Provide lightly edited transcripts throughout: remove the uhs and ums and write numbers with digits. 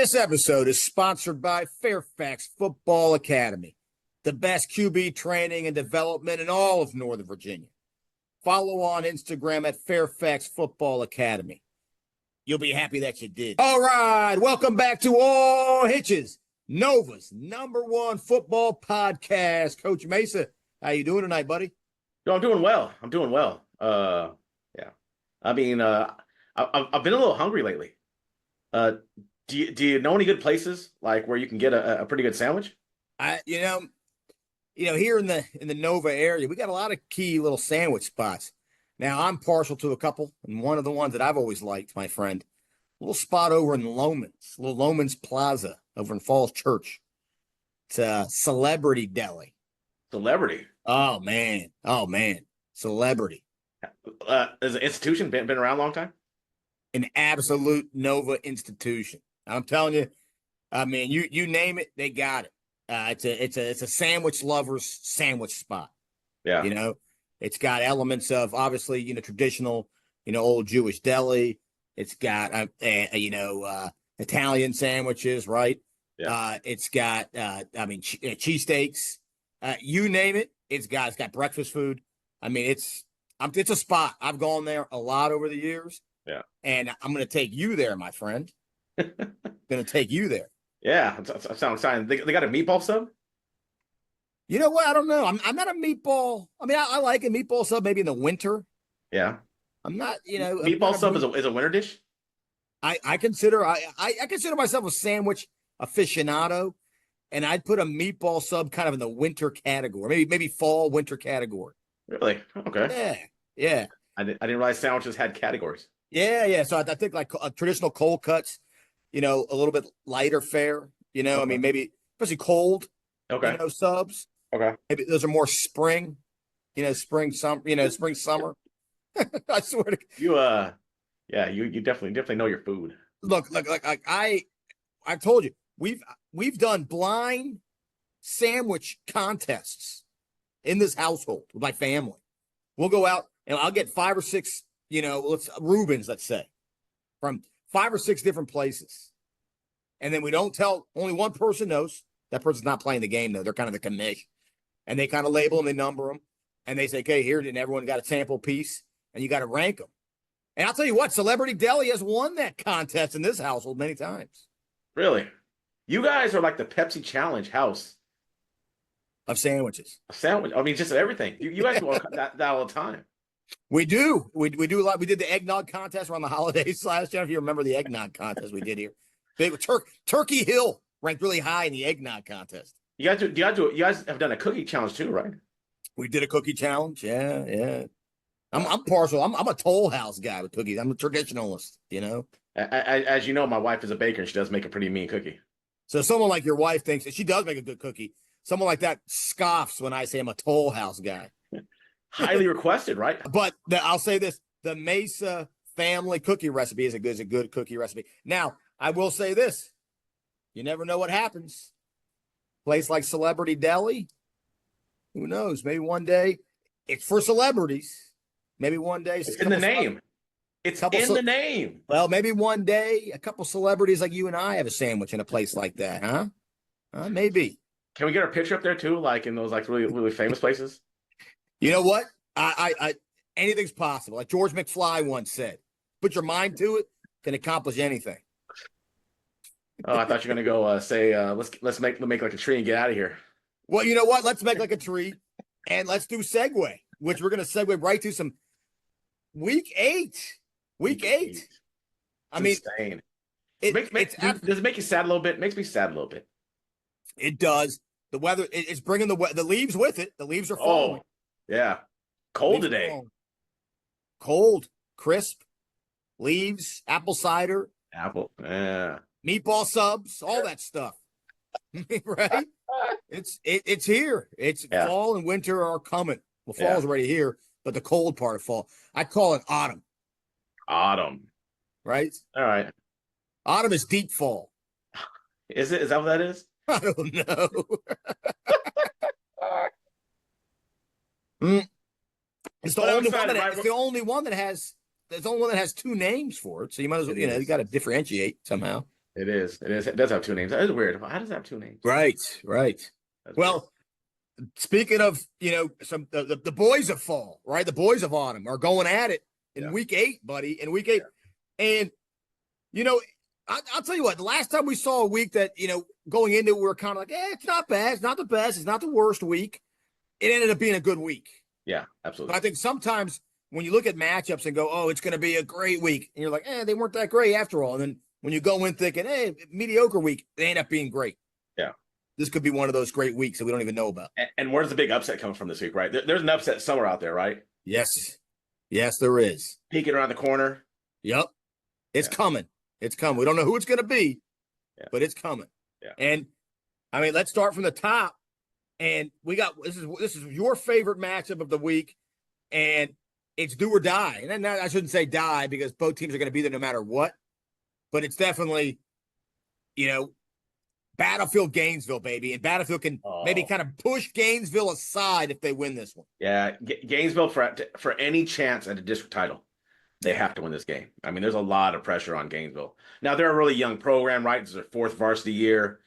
This episode is sponsored by Fairfax Football Academy, the best QB training and development in all of Northern Virginia. Follow on Instagram at Fairfax Football Academy. You'll be happy that you did. All right, welcome back to All Hitches, Nova's #1 football podcast. Coach Mesa, how you doing tonight, buddy? Yo, I'm doing well. Yeah. I mean, I've been a little hungry lately. Do you know any good places like where you can get a pretty good sandwich? Here in the Nova area, we got a lot of key little sandwich spots. Now, I'm partial to a couple, and one of the ones that I've always liked, my friend, a little spot over in Loman's Plaza over in Falls Church. It's a Celebrity Deli. Celebrity? Oh man, Celebrity. Has an institution been around a long time? An absolute Nova institution. I'm telling you, I mean, you name it, they got it. It's a sandwich lovers sandwich spot. Yeah. It's got elements of obviously, traditional, old Jewish deli. It's got, Italian sandwiches, right? Yeah. It's got, cheesesteaks, you name it. It's got breakfast food. I mean, it's a spot. I've gone there a lot over the years. Yeah. And I'm going to take you there, my friend. Going to take you there. Yeah. That sounds exciting. They got a meatball sub? You know what? I don't know. I'm not a meatball. I mean, I like a meatball sub maybe in the winter. Yeah. I'm not, Meatball sub is a winter dish? I consider myself a sandwich aficionado, and I'd put a meatball sub kind of in the winter category, maybe fall winter category. Really? Okay. Yeah. I didn't realize sandwiches had categories. Yeah. So I think like traditional cold cuts, a little bit lighter fare. Okay. I mean, maybe especially cold. Okay. Subs. Okay. Maybe those are more spring. Spring, summer. I swear to you. You definitely know your food. Look, I told you we've done blind sandwich contests in this household with my family. We'll go out and I'll get 5 or 6, Reubens, let's say, from 5 or 6 different places, and then we don't tell. Only one person knows. That person's not playing the game though. They're kind of the commish, and they kind of label them, they number them, and they say, "Okay, here," and everyone got a sample piece, and you got to rank them. And I'll tell you what, Celebrity Deli has won that contest in this household many times. Really? You guys are like the Pepsi Challenge house of sandwiches. A sandwich. I mean, just everything. You guys do that all the time. We do. We do a lot. We did the eggnog contest around the holidays last year. If you remember the eggnog contest we did here. Big Turkey Hill ranked really high in the eggnog contest. You guys have done a cookie challenge too, right? We did a cookie challenge. Yeah. I'm partial. I'm a Toll House guy with cookies. I'm a traditionalist, As you know, my wife is a baker and she does make a pretty mean cookie. So someone like your wife thinks that she does make a good cookie. Someone like that scoffs when I say I'm a Toll House guy. Highly requested, right? But I'll say this: the Mesa family cookie recipe is a good cookie recipe. Now, I will say this: you never know what happens. Place like Celebrity Deli, who knows? Maybe one day it's for celebrities. Maybe one day it's in the name. It's in the name. Well, maybe one day a couple celebrities like you and I have a sandwich in a place like that, huh? Maybe. Can we get our picture up there too, like in those like really really famous places? You know what? I anything's possible. Like George McFly once said, "Put your mind to it, can accomplish anything." Oh, I thought you were gonna go say let's make like a tree and get out of here. Well, you know what? Let's make like a tree, and let's do segue, which we're gonna segue right to some week 8. Week 8. I mean, insane. Does it make you sad a little bit? It makes me sad a little bit. It does. The weather it's bringing the leaves with it. The leaves are falling. Oh, yeah. Cold today. Cold, crisp, leaves, apple cider. Yeah. Meatball subs, all that stuff. Right? It's here. Fall and winter are coming. Well, fall's already here, but the cold part of fall. I call it autumn. Autumn. Right? All right. Autumn is deep fall. Is it? Is that what that is? I don't know. It's the only one that has 2 names for it. So you might as well, you got to differentiate somehow. It is. It is. It does have two names. That is weird. How does it have two names? Right, right. That's Well, speaking of, some the boys of fall, right? The boys of autumn are going at it in week 8, buddy. In week 8, and I'll tell you what. The last time we saw a week that going into it, we were kind of like, it's not bad. It's not the best. It's not the worst week. It ended up being a good week. Yeah, absolutely. But I think sometimes when you look at matchups and go, oh, it's going to be a great week, and you're like, they weren't that great after all. And then when you go in thinking, hey, mediocre week, they end up being great. Yeah. This could be one of those great weeks that we don't even know about. And where's the big upset coming from this week, right? There's an upset somewhere out there, right? Yes. Yes, there is. Peeking around the corner. Yep. It's coming. It's coming. We don't know who it's going to be, but it's coming. Yeah. And, I mean, let's start from the top. And we got this is your favorite matchup of the week, and it's do or die. And then I shouldn't say die because both teams are going to be there no matter what, but it's definitely, Battlefield Gainesville, baby, and Battlefield can maybe kind of push Gainesville aside if they win this one. Yeah, Gainesville for any chance at a district title, they have to win this game. I mean, there's a lot of pressure on Gainesville. Now they're a really young program, right? This is their 4th varsity year.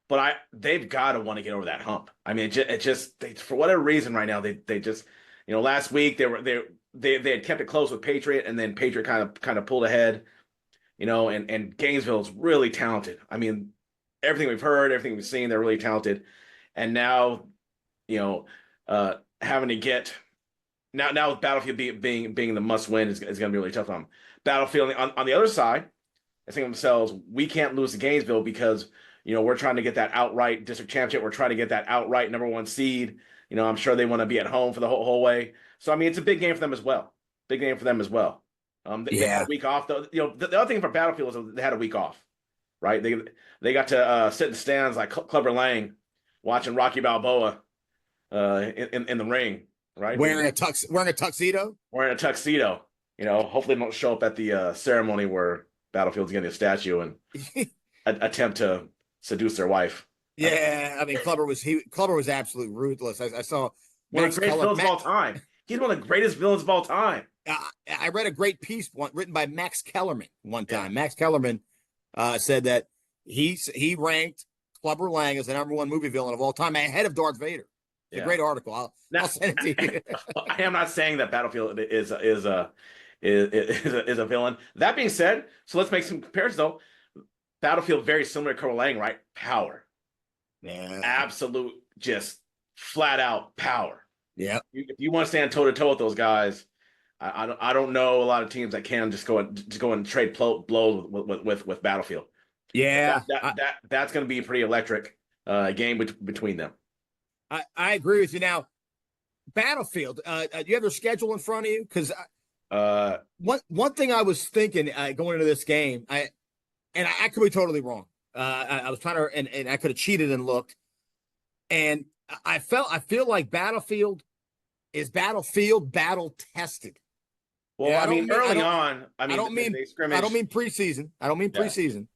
But they've got to want to get over that hump. I mean, it just for whatever reason right now they just last week they had kept it close with Patriot, and then Patriot kind of pulled ahead, and Gainesville's really talented. I mean, everything we've heard, everything we've seen, they're really talented, and now having to get now with Battlefield being the must win is going to be really tough on them. Battlefield on the other side, I think to themselves, we can't lose to Gainesville because we're trying to get that outright district championship. We're trying to get that outright number 1 seed. I'm sure they want to be at home for the whole way. So, I mean, it's a big game for them as well. Big game for them as well. They had a week off, though. The other thing for Battlefield is they had a week off, right? They got to sit in the stands like Clubber Lang watching Rocky Balboa in the ring, right? Wearing a tuxedo? Wearing a tuxedo. Hopefully they don't show up at the ceremony where Battlefield's getting a statue and attempt to seduce their wife. Yeah, I mean, Clubber was absolutely ruthless. I saw one of the greatest villains of all time. He's one of the greatest villains of all time. I read a great piece written by Max Kellerman one time. Yeah. Max Kellerman said that he ranked Clubber Lang as the number 1 movie villain of all time, ahead of Darth Vader. It's a great article. I'll send it to you. I am not saying that Battlefield is a villain. That being said, so let's make some comparisons though. Battlefield very similar to Clubber Lang, right? Power. Yeah. Absolute, just flat out power. Yeah. If you want to stand toe to toe with those guys, I don't know a lot of teams that can just go and trade blows with Battlefield. Yeah. That's going to be a pretty electric game between them. I agree with you. Now, Battlefield, do you have their schedule in front of you? Because one thing I was thinking going into this game, I could be totally wrong. I was trying to, and I could have cheated and looked, and I feel like Battlefield is battle tested. Well, yeah, I mean, early on, I don't mean preseason. I don't mean preseason.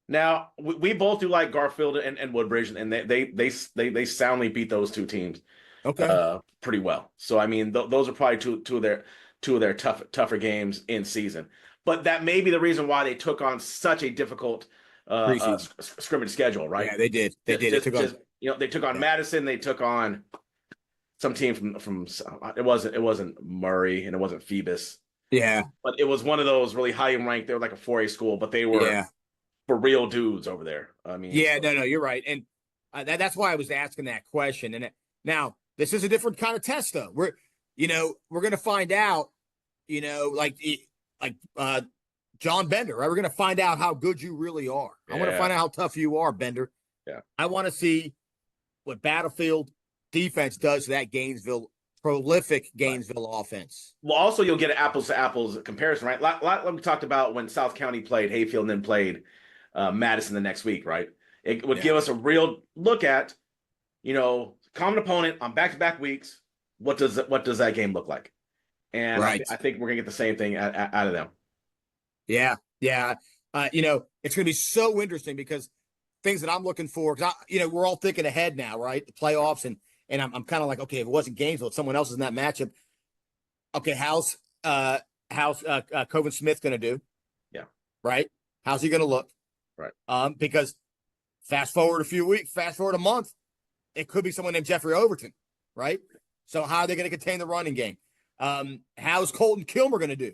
Now we both do like Garfield and Woodbridge, and they soundly beat those 2 teams, pretty well. So I mean, those are probably two of their tougher games in season. But that may be the reason why they took on such a difficult scrimmage schedule, right? Yeah, they did. They took on Madison. They took on some team from it wasn't Murray and it wasn't Phoebus. Yeah, but it was one of those really high ranked. They were like a 4A school, but they were for real dudes over there. I mean, no, you're right, and that's why I was asking that question. And now this is a different kind of test, though. We're going to find out, like John Bender, right? We're going to find out how good you really are. Yeah. I want to find out how tough you are, Bender. Yeah. I want to see what Battlefield defense does to that prolific Gainesville offense. Well, also you'll get an apples to apples comparison, right? Like we talked about when South County played Hayfield and then played Madison the next week, right? It would give us a real look at, common opponent on back-to-back weeks. What does that game look like? And I think we're gonna get the same thing out of them. Yeah. It's gonna be so interesting because things that I'm looking for, because we're all thinking ahead now, right? The playoffs, and I'm kind of like, okay, if it wasn't Gainesville, if someone else is in that matchup. Okay, how's Coven Smith gonna do? Yeah. right? How's he going to look? Right. Because fast forward a few weeks, fast forward a month, it could be someone named Jeffrey Overton, right? So how are they going to contain the running game? How's Colton Kilmer going to do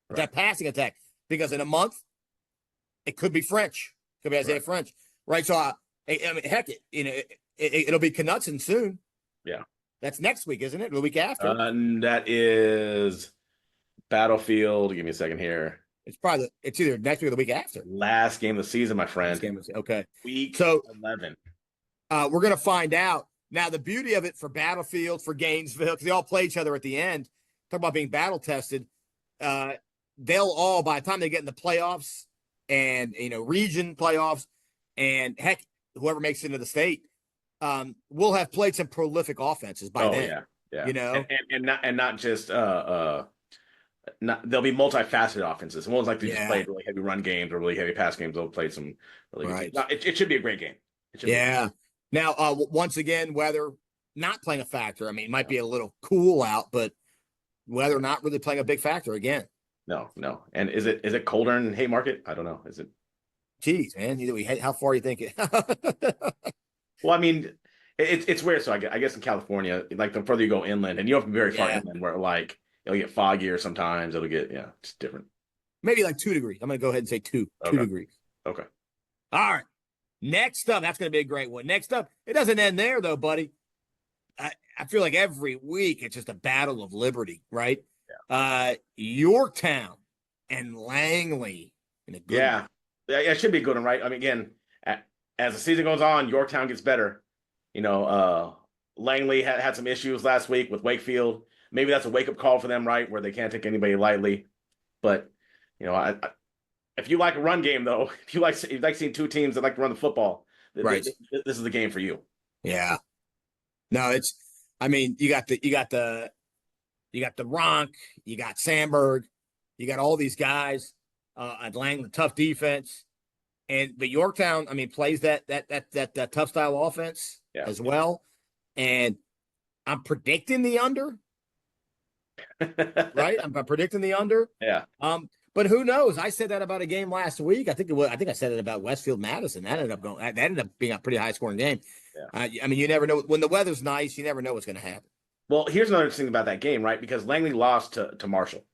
with that passing attack? Because in a month, it could be French, could be Isaiah French, right? So I mean, heck, it'll be Knutson soon. Yeah, that's next week, isn't it? The week after. That is Battlefield. Give me a second here. It's either next week or the week after. Last game of the season, my friend. Okay. Week 11. We're gonna find out. Now, the beauty of it for Battlefield, for Gainesville, because they all play each other at the end, talk about being battle tested, they'll all, by the time they get in the playoffs and, region playoffs, and heck, whoever makes it into the state, will have played some prolific offenses by then. Yeah. And not just they'll be multifaceted offenses. It won't like they just played really heavy run games or really heavy pass games. They'll play some really good games. It should be a great game. Now, once again, weather not playing a factor. I mean, it might be a little cool out, but weather not really playing a big factor again. No. And is it colder in Haymarket? I don't know. Is it? Geez, man, how far do you think it? Well, I mean, it's weird. So I guess in California, like the further you go inland, and you have very far inland where like it'll get foggier sometimes. It'll get it's different. Maybe like 2 degrees. I'm gonna go ahead and say 2 degrees. Okay. All right. Next up, that's gonna be a great one. Next up, it doesn't end there though, buddy. I feel like every week it's just a battle of liberty, right? Yeah. Yorktown and Langley. Yeah, it should be a good one, right? I mean, again, as the season goes on, Yorktown gets better. Langley had some issues last week with Wakefield. Maybe that's a wake-up call for them, right? Where they can't take anybody lightly. But, if you like a run game, though, if you like seeing two teams that like to run the football, this is the game for you. Yeah. No, you got the Ronk, you got Sandberg, you got all these guys at Langley, tough defense. But Yorktown, plays that tough style offense as well. And I'm predicting the under. Right? I'm predicting the under. Yeah. But who knows? I said that about a game last week. I think I said it about Westfield Madison. That ended up being a pretty high scoring game. Yeah. You never know when the weather's nice. You never know what's going to happen. Well, here's another thing about that game, right? Because Langley lost to Marshall.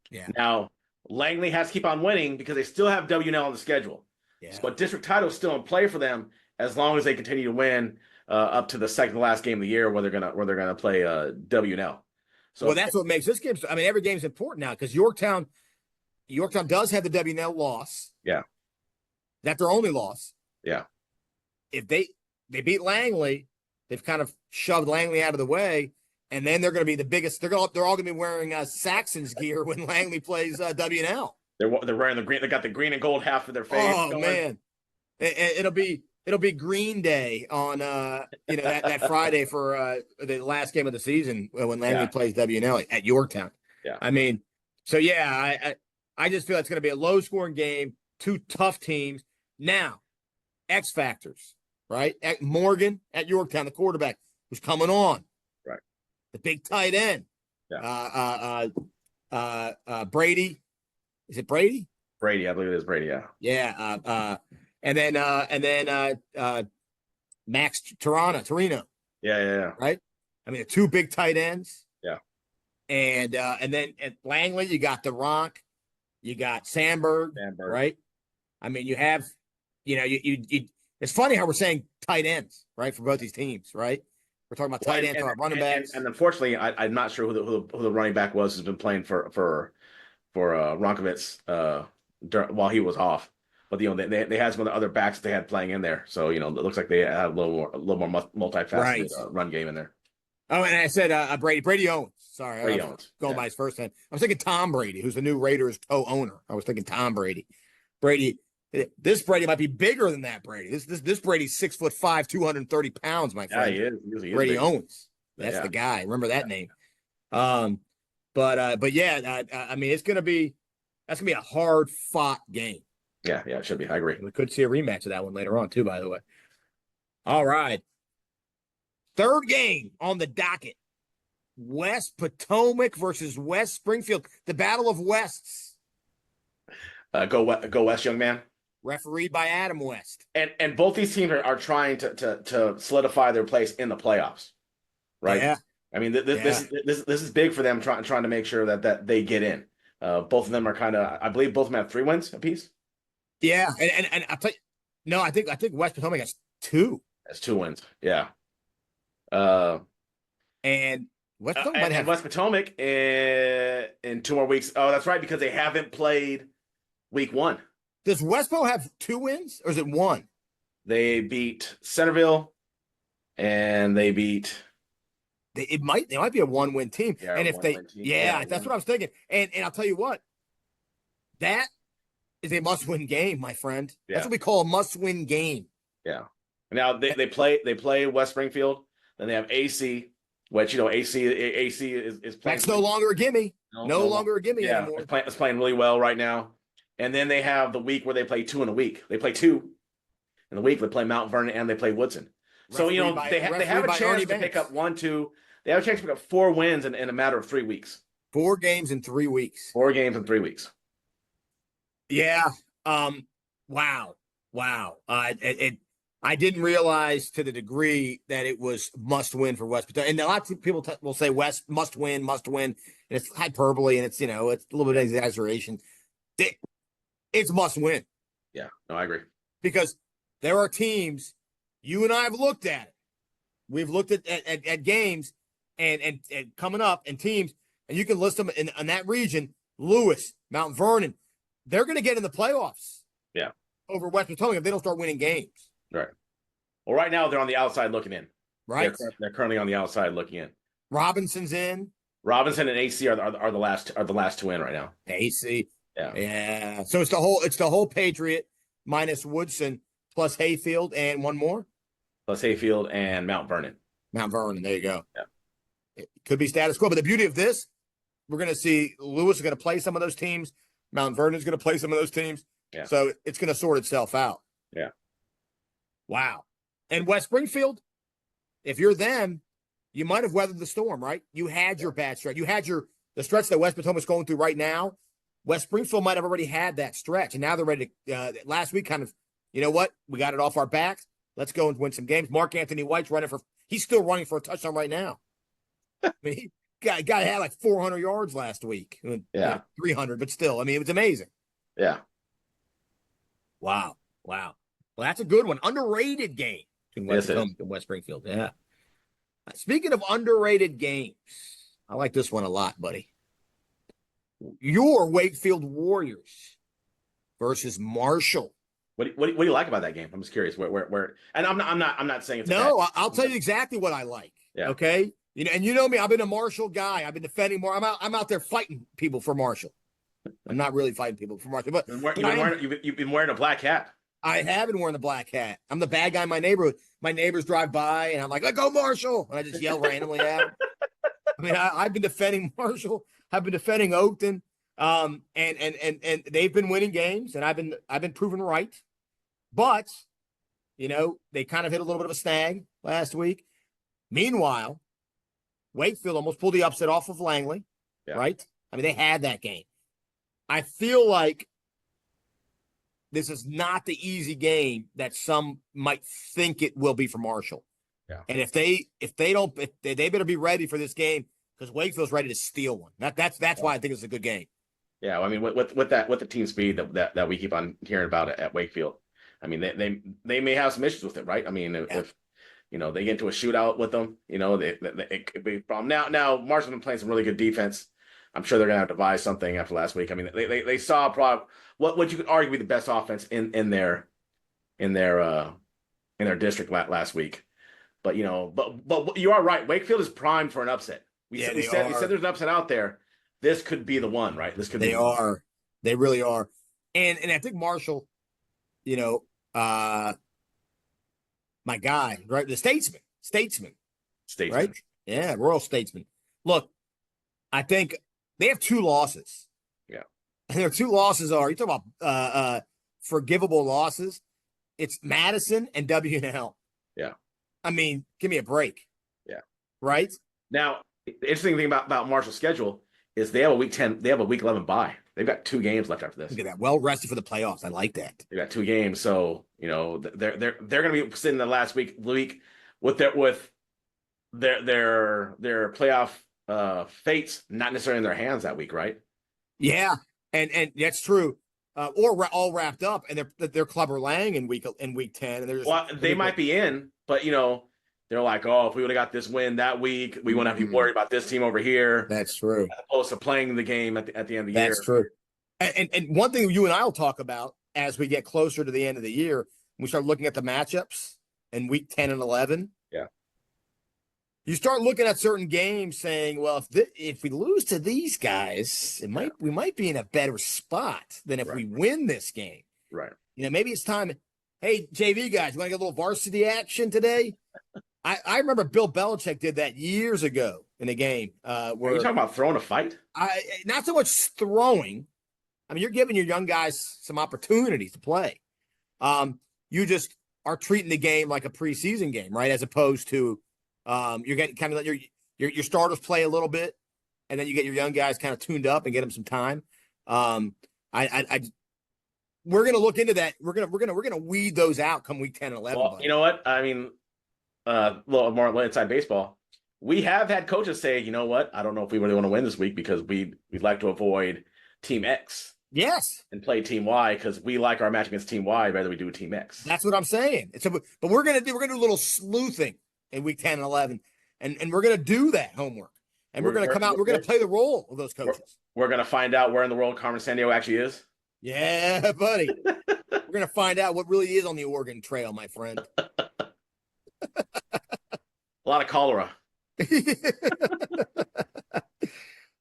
Yeah. Now Langley has to keep on winning because they still have WNL on the schedule. Yeah. But district title is still in play for them as long as they continue to win up to the second to last game of the year where they're gonna play WNL. So that's what makes this game. Every game's important now because Yorktown does have the WNL loss. Yeah. That's their only loss. Yeah. If they beat Langley, they've kind of shoved Langley out of the way, and then they're going to be the biggest. They're all going to be wearing Saxon's gear when Langley plays WNL. They're wearing the green. They got the green and gold half of their face. Oh going. Man, it'll be Green Day on that Friday for the last game of the season when Langley plays WNL at Yorktown. Yeah. I just feel it's going to be a low scoring game. Two tough teams. Now, X factors, right? Morgan at Yorktown, the quarterback who's coming on. Right. The big tight end. Yeah. Brady. Is it Brady? Brady, I believe it is Brady. Yeah. Yeah. And then Max Torino. Yeah. Right. The two big tight ends. Yeah. And then at Langley, you got the Ronk, you got Sandberg. Right. You have, it's funny how we're saying tight ends, right, for both these teams, right? We're talking about tight ends, talking about running backs. And unfortunately, I'm not sure who the running back was who's been playing for Ronkovitz while he was off. But they had some of the other backs that they had playing in there, so it looks like they had a little more multifaceted run game in there. Oh, and I said Brady Owens. Sorry, Brady Owens. Going by his first name. I was thinking Tom Brady, who's the new Raiders co-owner. I was thinking Tom Brady. This Brady might be bigger than that Brady. This Brady's 6'5", 230 pounds, my friend. Yeah, he is. Brady Owens. That's the guy. Remember that name. But it's gonna be a hard fought game. Yeah, it should be. I agree. We could see a rematch of that one later on, too, by the way. All right. Third game on the docket. West Potomac versus West Springfield. The Battle of Wests. Go West, young man. Refereed by Adam West. And both these teams are trying to solidify their place in the playoffs, right? Yeah. I mean, this is big for them trying to make sure that they get in. Both of them are kind of, I believe, both of them have 3 wins apiece. Yeah, and I'll tell you, no, I think West Potomac has 2. That's 2 wins. Yeah. And West Potomac might have West Potomac in 2 more weeks. Oh, that's right, because they haven't played week 1. Does West Po have 2 wins or is it 1? They beat Centerville, and they beat. They might be a 1-win team. Yeah, and if they, that's what I was thinking. And I'll tell you what, that is a must-win game, my friend. Yeah. That's what we call a must-win game. Yeah. Now they play West Springfield, then they have AC, which AC is playing. That's no longer a gimme. No longer a gimme anymore. It's playing really well right now. And then they have the week where they play 2 in a week. They play 2 in the week. They play Mount Vernon and they play Woodson. So they have a chance to pick up 1, 2. They have a chance to pick up 4 wins in a matter of 3 weeks. 4 games in 3 weeks. 4 games in 3 weeks. Yeah. Wow. I didn't realize to the degree that it was must win for West Potomac. And a lot of people will say West must win. And it's hyperbole and it's a little bit of exaggeration. It's must win. Yeah, no, I agree. Because there are teams, you and I have looked at it. We've looked at games and coming up and teams, and you can list them in that region, Lewis, Mount Vernon. They're going to get in the playoffs. Yeah. Over West Potomac if they don't start winning games. Right. Well, right now they're on the outside looking in. Right. They're currently on the outside looking in. Robinson's in. Robinson and AC are the last 2 in right now. AC. Yeah. So it's the whole Patriot minus Woodson plus Hayfield and one more. Plus Hayfield and Mount Vernon. Mount Vernon. There you go. Yeah. It could be status quo, but the beauty of this, we're going to see Lewis is going to play some of those teams. Mount Vernon is going to play some of those teams. Yeah. So it's going to sort itself out. Yeah. Wow. And West Springfield, if you're them, you might have weathered the storm, right? You had your bad stretch. You had the stretch that West Potomac's going through right now. West Springfield might have already had that stretch, and now they're ready to, last week kind of, you know what? We got it off our backs. Let's go and win some games. Mark Anthony White's he's still running for a touchdown right now. I mean, he had like 400 yards last week. Yeah. 300, but still, I mean, it was amazing. Yeah. Wow. Well, that's a good one. Underrated game between West Potomac and West Springfield. Yeah. Speaking of underrated games, I like this one a lot, buddy. Your Wakefield Warriors versus Marshall. What do you like about that game? I'm just curious. Where? And I'm not saying it's I'll tell you exactly what I like. Yeah. Okay. And you know me. I've been a Marshall guy. I've been defending more. I'm out there fighting people for Marshall. I'm not really fighting people for Marshall, but you've been wearing a black hat. I have been wearing the black hat. I'm the bad guy in my neighborhood. My neighbors drive by, and I'm like, "Let's go, Marshall!" And I just yell randomly at them. I mean, I've been defending Marshall. I've been defending Oakton, and they've been winning games, and I've been proven right. But they kind of hit a little bit of a snag last week. Meanwhile, Wakefield almost pulled the upset off of Langley, right? I mean, they had that game. I feel like this is not the easy game that some might think it will be for Marshall. Yeah. And if they better be ready for this game because Wakefield's ready to steal one. That's why I think it's a good game. Yeah, I mean, with the team speed that we keep on hearing about at Wakefield, I mean, they may have some issues with it, right? I mean, if they get into a shootout with them, it could be a problem. Now Marshall's been playing some really good defense. I'm sure they're gonna have to devise something after last week. I mean, they saw probably what you could argue be the best offense in their district last week. But but you are right. Wakefield is primed for an upset. We said there's an upset out there. This could be the one, right? This could be. They really are. And I think Marshall, my guy, right? The statesman, right? Yeah, royal statesman. Look, I think they have 2 losses. Yeah. And their 2 losses are, you talk about forgivable losses. It's Madison and W&L. Yeah. I mean, give me a break. Yeah. Right? Now, the interesting thing about Marshall's schedule is they have a week 10, they have a week 11 bye. They've got 2 games left after this. Look at that. Well rested for the playoffs. I like that. They got 2 games, so they're going to be sitting the last week with their playoff fates not necessarily in their hands that week, right? Yeah, and that's true. Or all wrapped up, and they're Clubber Lang in week 10, and they're just, they might be in, but they're like, oh, if we would have got this win that week, we wouldn't have to be worried about this team over here. That's true. As opposed to playing the game at the end of the year. That's true. And one thing you and I will talk about as we get closer to the end of the year, we start looking at the matchups in week 10 and 11. Yeah. You start looking at certain games saying, well, if we lose to these guys, we might be in a better spot than if we win this game. Right. Maybe it's time. Hey, JV guys, you want to get a little varsity action today? I remember Bill Belichick did that years ago in a game. Are you talking about throwing a fight? Not so much throwing. I mean, you're giving your young guys some opportunities to play. You just are treating the game like a preseason game, right? As opposed to you're getting kind of your starters play a little bit, and then you get your young guys kind of tuned up and get them some time. We're gonna look into that. We're gonna weed those out come week 10 and 11. Well, buddy. You know what? I mean, a little more inside baseball. We have had coaches say, you know what? I don't know if we really want to win this week because we'd like to avoid Team X. Yes. And play Team Y because we like our match against Team Y rather we do Team X. That's what I'm saying. But we're gonna do a little sleuthing in week 10 and 11, and we're gonna do that homework, and we're gonna come out. We're gonna play the role of those coaches. We're gonna find out where in the world Carmen Sandiego actually is. Yeah, buddy. We're gonna find out what really is on the Oregon Trail, my friend. A lot of cholera.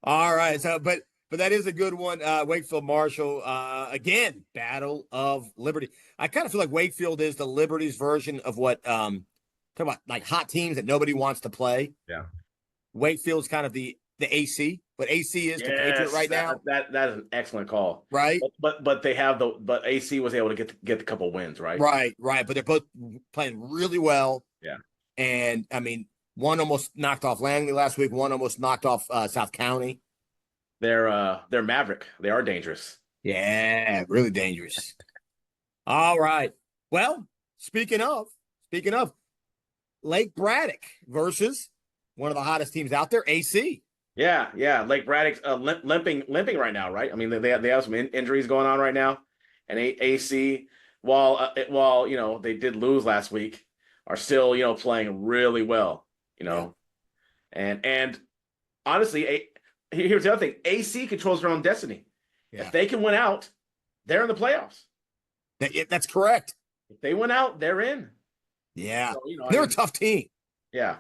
All right. So, but that is a good one. Wakefield Marshall, again, Battle of Liberty. I kind of feel like Wakefield is the Liberty's version of what, talk about like hot teams that nobody wants to play. Yeah. Wakefield's kind of the AC, but AC is the Patriot right now. That is an excellent call. Right. But they have but AC was able to get the couple wins, right? Right. But they're both playing really well. Yeah. And I mean, one almost knocked off Langley last week. One almost knocked off South County. They're Maverick. They are dangerous. Yeah, really dangerous. All right. Well, speaking of Lake Braddock versus one of the hottest teams out there, AC. Yeah. Lake Braddock's limping right now, right? I mean, they have some injuries going on right now, and AC, while they did lose last week, are still playing really well, and honestly, here's the other thing: AC controls their own destiny. Yeah. If they can win out, they're in the playoffs. That's correct. If they win out, they're in. Yeah, so, they're a tough team. Yeah,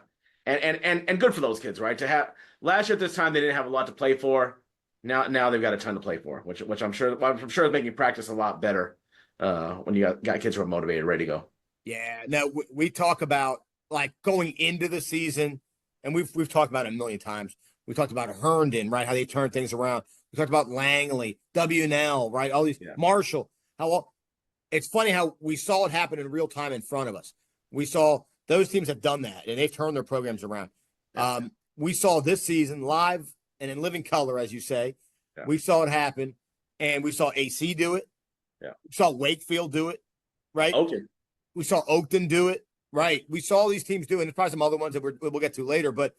and good for those kids, right? To have last year at this time they didn't have a lot to play for. Now they've got a ton to play for, which I'm sure is making practice a lot better when you got kids who are motivated, ready to go. Yeah. Now we talk about like going into the season, and we've talked about it a million times. We talked about Herndon, right? How they turn things around. We talked about Langley, WNL, right? All these Marshall. It's funny how we saw it happen in real time in front of us. We saw those teams have done that, and they've turned their programs around. Yeah. We saw this season live and in living color, as you say. Yeah. We saw it happen, and we saw AC do it. Yeah. We saw Wakefield do it, right? Okay. We saw Oakton do it, right? We saw these teams do it, and there's probably some other ones that we'll get to later, but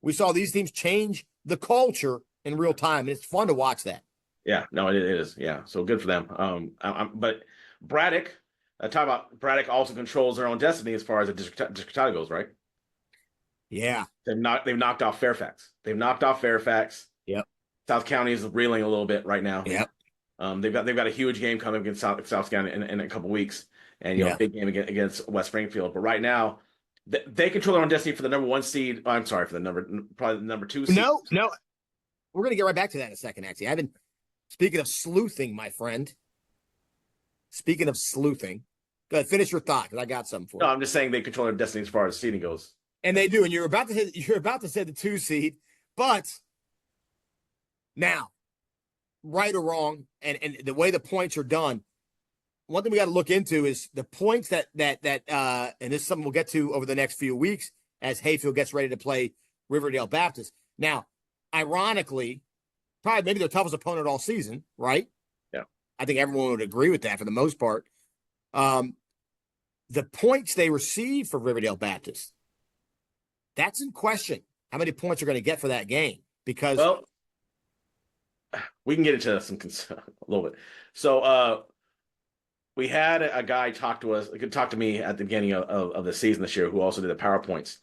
we saw these teams change the culture in real time, and it's fun to watch that. Yeah, no, it is. Yeah, so good for them. But Braddock, talk about Braddock also controls their own destiny as far as the district title goes, right? Yeah, they've knocked off Fairfax. Yep. South County is reeling a little bit right now. Yep. They've got a huge game coming against South County in a couple weeks, and big game against West Springfield. But right now, they control their own destiny for the number 1 seed. Oh, I'm sorry, probably the number 2 seed. No, we're gonna get right back to that in a second. Actually, I've been speaking of sleuthing, my friend. Speaking of sleuthing, go ahead, finish your thought because I got something for you. No, I'm just saying they control their destiny as far as seeding goes. And they do, and you're about to say the 2 seed, but now, right or wrong, and the way the points are done, one thing we got to look into is the points that and this is something we'll get to over the next few weeks as Hayfield gets ready to play Riverdale Baptist. Now, ironically, probably maybe their toughest opponent all season, right? Yeah. I think everyone would agree with that for the most part. The points they receive for Riverdale Baptist, that's in question. How many points are going to get for that game? Because we can get into some a little bit. So we had a guy talk to me at the beginning of the season this year who also did the PowerPoints.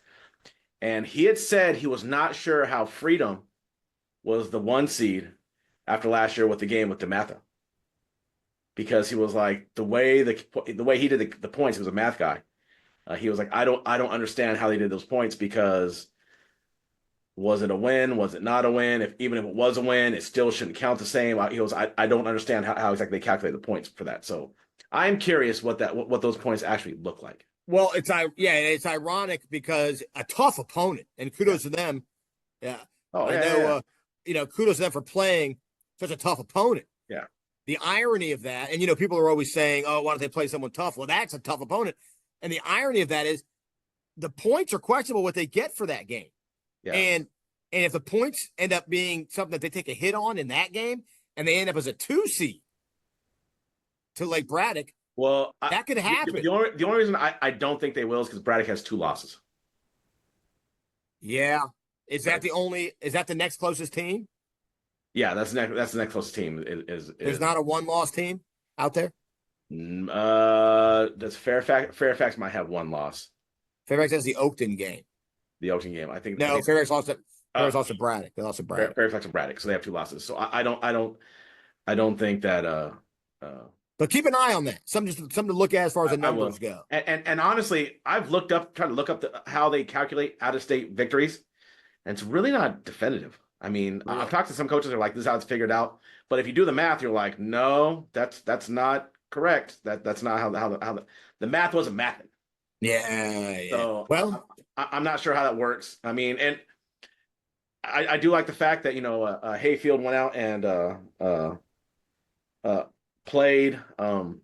And he had said he was not sure how Freedom was the 1 seed after last year with the game with DeMatha. Because he was like, the way he did the points, he was a math guy. He was like, I don't understand how they did those points, because was it a win? Was it not a win? Even if it was a win, it still shouldn't count the same. I don't understand how exactly they calculate the points for that. So I'm curious what those points actually look like. Well, it's ironic because a tough opponent, and kudos to them. Yeah. Oh, I know, kudos to them for playing such a tough opponent. Yeah. The irony of that, and people are always saying, oh, why don't they play someone tough? Well, that's a tough opponent. And the irony of that is the points are questionable what they get for that game. Yeah. And if the points end up being something that they take a hit on in that game, and they end up as a 2 seed to Lake Braddock, well, that could happen. The only reason I don't think they will is because Braddock has 2 losses. Yeah. Is that the next closest team? Yeah, that's the next closest team. There's not a 1-loss team out there? Does Fairfax might have 1 loss. Fairfax has the Oakton game. The Oakton game, I think. No, Fairfax lost to Braddock. They lost to Braddock. Fairfax and Braddock, so they have 2 losses. So I don't think that. But keep an eye on that. Something to look at as far as the numbers go. And honestly, I've tried to look up how they calculate out-of-state victories, and it's really not definitive. I mean, I've talked to some coaches that are like, this is how it's figured out. But if you do the math, you're like, no, that's not correct. That's not how the math wasn't mathing. Yeah. So well, I'm not sure how that works. I mean, and I do like the fact that Hayfield went out and played. Found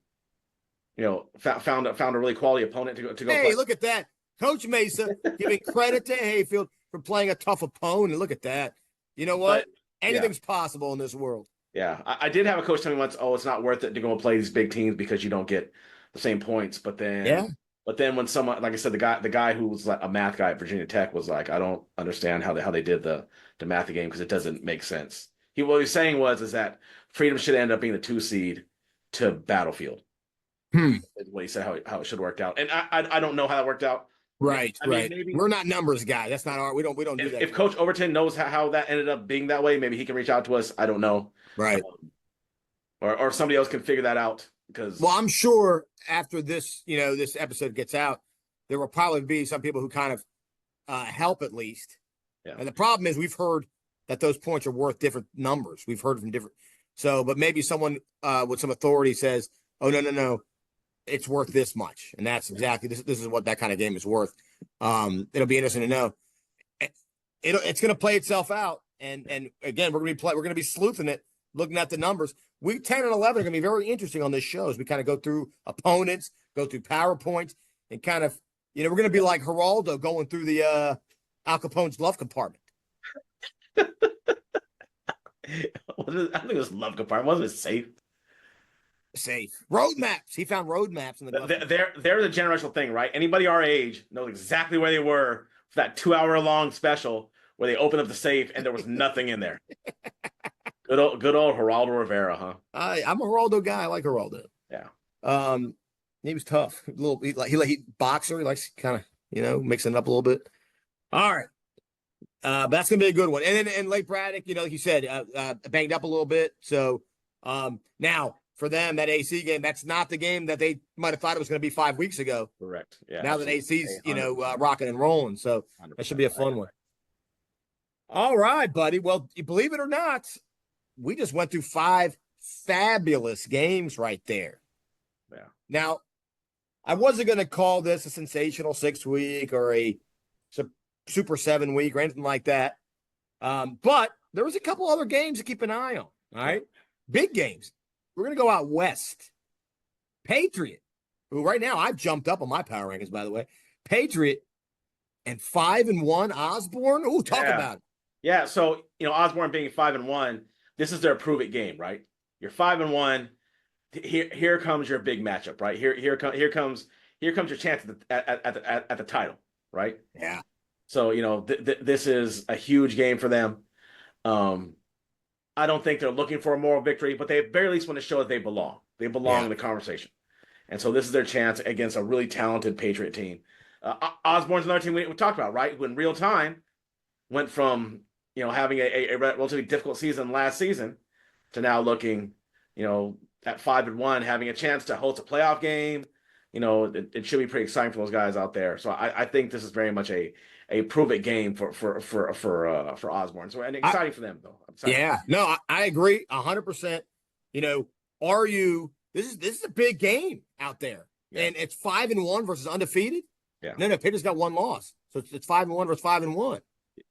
a really quality opponent to go. Hey, play. Look at that, Coach Mesa giving credit to Hayfield for playing a tough opponent. Look at that. You know what? Anything's possible in this world. Yeah, I did have a coach tell me once, oh, it's not worth it to go and play these big teams because you don't get the same points. But then when someone, like I said, the guy who was like a math guy at Virginia Tech was like, I don't understand how they did the math game because it doesn't make sense. What he was saying is that Freedom should end up being the 2 seed to Battlefield. Is what he said how it should have worked out, and I don't know how that worked out. Right, right. Maybe, we're not numbers guys. That's not we don't do that. If Coach Overton knows how that ended up being that way, maybe he can reach out to us. I don't know. Right. Or somebody else can figure that out because. Well, I'm sure after this, this episode gets out, there will probably be some people who kind of help at least. Yeah. And the problem is we've heard that those points are worth different numbers. We've heard from different. So, but maybe someone with some authority says, "Oh no. It's worth this much," and that's exactly this is what that kind of game is worth. It'll be interesting to know. It's going to play itself out, and again, we're going to be sleuthing it, looking at the numbers. Week 10 and 11 are going to be very interesting on this show as we kind of go through opponents, go through PowerPoints, and kind of we're going to be like Geraldo going through the Al Capone's glove compartment. I think it was love compartment. Wasn't it safe? Road maps. He found road maps in the glove. They're the generational thing, right? Anybody our age knows exactly where they were for that 2-hour-long special where they opened up the safe and there was nothing in there. Good old Geraldo Rivera, huh? I'm a Geraldo guy. I like Geraldo. Yeah. He was tough. He boxer. He likes kind of mixing it up a little bit. All right. That's gonna be a good one. And then Lake Braddock, like you said, banged up a little bit. So now. For them, that AC game, that's not the game that they might have thought it was going to be 5 weeks ago. Correct. Yeah. Now that AC's, rocking and rolling. So that should be a fun one. All right, buddy. Well, you believe it or not, we just went through 5 fabulous games right there. Yeah. Now, I wasn't going to call this a sensational 6-week or a super 7-week or anything like that. But there was a couple other games to keep an eye on. All right. Big games. We're going to go out west. Patriot, who right now I've jumped up on my power rankings, by the way. Patriot and 5-1 Osbourne. Ooh, talk about it. Yeah. So, Osbourne being 5-1, this is their prove it game, right? You're 5-1. Here comes your big matchup, right? Here comes your chance at the title, right? Yeah. So this is a huge game for them. I don't think they're looking for a moral victory, but they at very least want to show that they belong. They belong in the conversation, and so this is their chance against a really talented Patriot team. Osbourne's another team we talked about, right? Who in real time went from having a relatively difficult season last season to now looking at 5-1, having a chance to host a playoff game. It should be pretty exciting for those guys out there. So I think this is very much a prove it game for Osbourne. So and exciting for them though. Yeah, no, I agree 100%. This is a big game out there, and it's 5-1 versus undefeated. Yeah. No, Patriots got one loss, so it's 5-1 versus 5-1.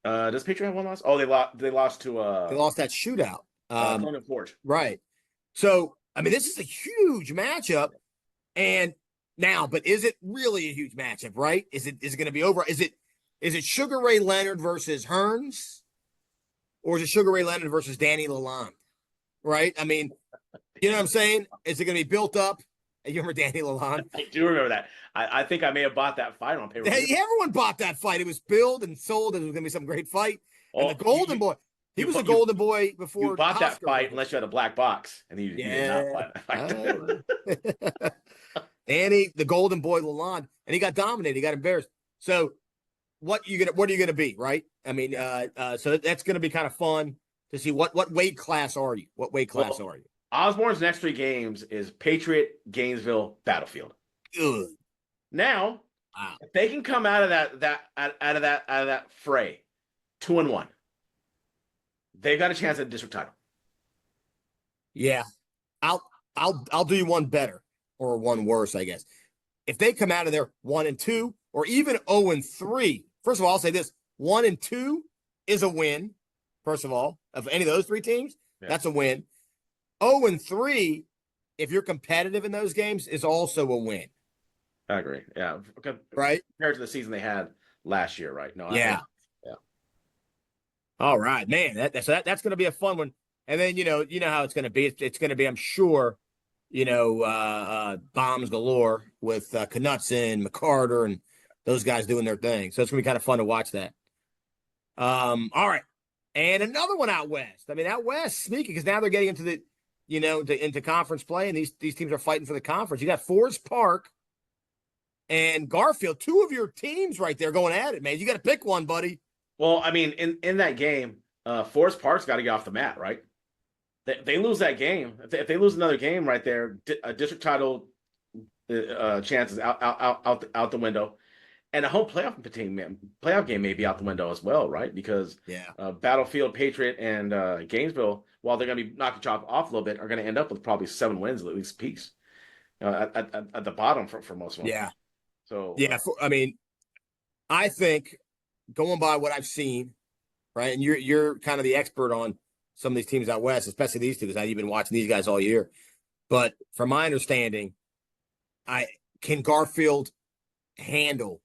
Does Patriot have one loss? Oh, they lost to they lost that shootout. Forge. Right. So I mean, this is a huge matchup, and now, but is it really a huge matchup? Right? Is it going to be over? Is it Sugar Ray Leonard versus Hearns, or is it Sugar Ray Leonard versus Danny Lalonde? Right? I mean, you know what I'm saying? Is it going to be built up? You remember Danny Lalonde? I do remember that. I think I may have bought that fight on paper. Everyone bought that fight. It was billed and sold. It was going to be some great fight. And the Golden Boy. He was a Golden Boy before. You bought that fight unless you had a black box, and you did not buy that fight. Danny, the Golden Boy Lalonde, and he got dominated. He got embarrassed. So, what are you gonna be, right? I mean, so that's gonna be kind of fun to see what weight class are you? What weight class are you? Osbourne's next 3 games is Patriot, Gainesville, Battlefield. Good. Now, if they can come out of that fray 2-1, they've got a chance at a district title. Yeah, I'll do you one better or one worse, I guess. If they come out of there 1-2 or even 0-3, first of all, I'll say this: 1-2 is a win. First of all, of any of those 3 teams, that's a win. 0-3, if you're competitive in those games, is also a win. I agree. Yeah, right. Compared to the season they had last year, right? No. Yeah. All right, man. That's going to be a fun one. And then you know how it's going to be. It's going to be, I'm sure, bombs galore with Knutson, McCarter, and those guys doing their thing. So it's going to be kind of fun to watch that. All right, and another one out west. I mean, out west, sneaky, because now they're getting into the, into conference play, and these teams are fighting for the conference. You got Forest Park and Garfield, 2 of your teams right there going at it, man. You got to pick one, buddy. Well, I mean, in that game, Forest Park's got to get off the mat, right? They lose that game. If they lose another game right there, a district title chances out the window, and a home playoff game may be out the window as well, right? Because Battlefield, Patriot, and Gainesville, while they're going to be knocking each off a little bit, are going to end up with probably 7 wins at least piece at the bottom for most of them. Yeah. So I mean, I think going by what I've seen, right, and you're kind of the expert on some of these teams out west, especially these two, because you've been watching these guys all year. But from my understanding, can Garfield handle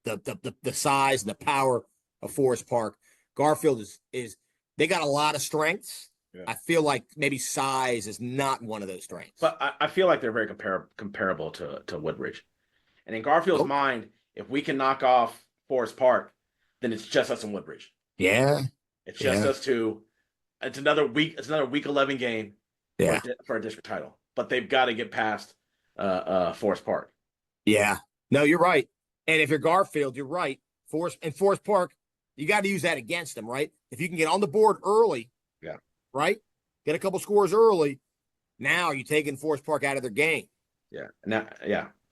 the size and the power of Forest Park? Garfield is they got a lot of strengths. Yeah. I feel like maybe size is not one of those strengths. But I feel like they're very comparable to Woodbridge. And in Garfield's mind, if we can knock off Forest Park, then it's just us and Woodbridge. Yeah. It's just us two. It's another week 11 game for a district title. But they've got to get past Forest Park. Yeah. No, you're right. And if you're Garfield, you're right. Forest Park, you got to use that against them, right? If you can get on the board early, right? Get a couple scores early. Now you're taking Forest Park out of their game. Yeah.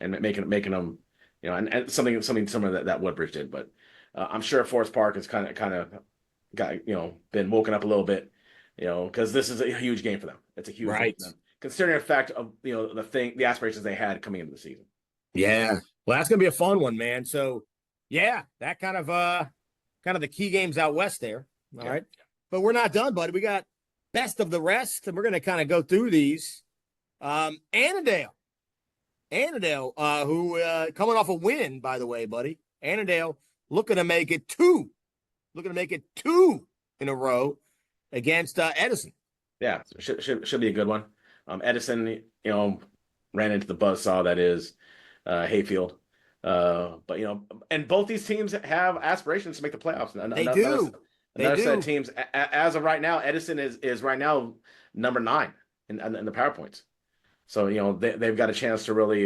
And making them, and something similar that Woodbridge did. But I'm sure Forest Park has kind of got been woken up a little bit, because this is a huge game for them. It's a huge game for them, considering the fact of the aspirations they had coming into the season. Yeah, well, that's gonna be a fun one, man. So, that kind of the key games out west there. All right, but we're not done, buddy. We got best of the rest, and we're gonna kind of go through these. Annandale, who coming off a win, by the way, buddy. Annandale looking to make it two in a row against Edison. Yeah, should be a good one. Edison, ran into the buzzsaw that is Hayfield. But and both these teams have aspirations to make the playoffs. They do. They Another set of do. teams, as of right now, Edison is right now number 9 in the PowerPoints. So they've got a chance to really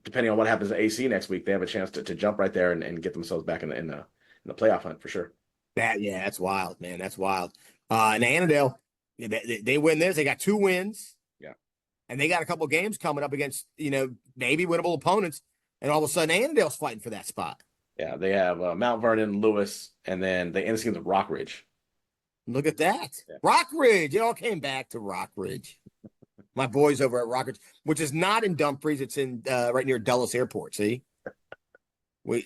depending on what happens to AC next week, they have a chance to jump right there and get themselves back in the playoff hunt for sure. That's wild, man. That's wild. And Annandale, they win this. They got 2 wins. Yeah. And they got a couple games coming up against, maybe winnable opponents. And all of a sudden, Annandale's fighting for that spot. Yeah, they have Mount Vernon, Lewis, and then they end the season with Rockridge. Look at that. Yeah. Rockridge. It all came back to Rockridge. My boys over at Rockridge, which is not in Dumfries. It's in right near Dulles Airport. See?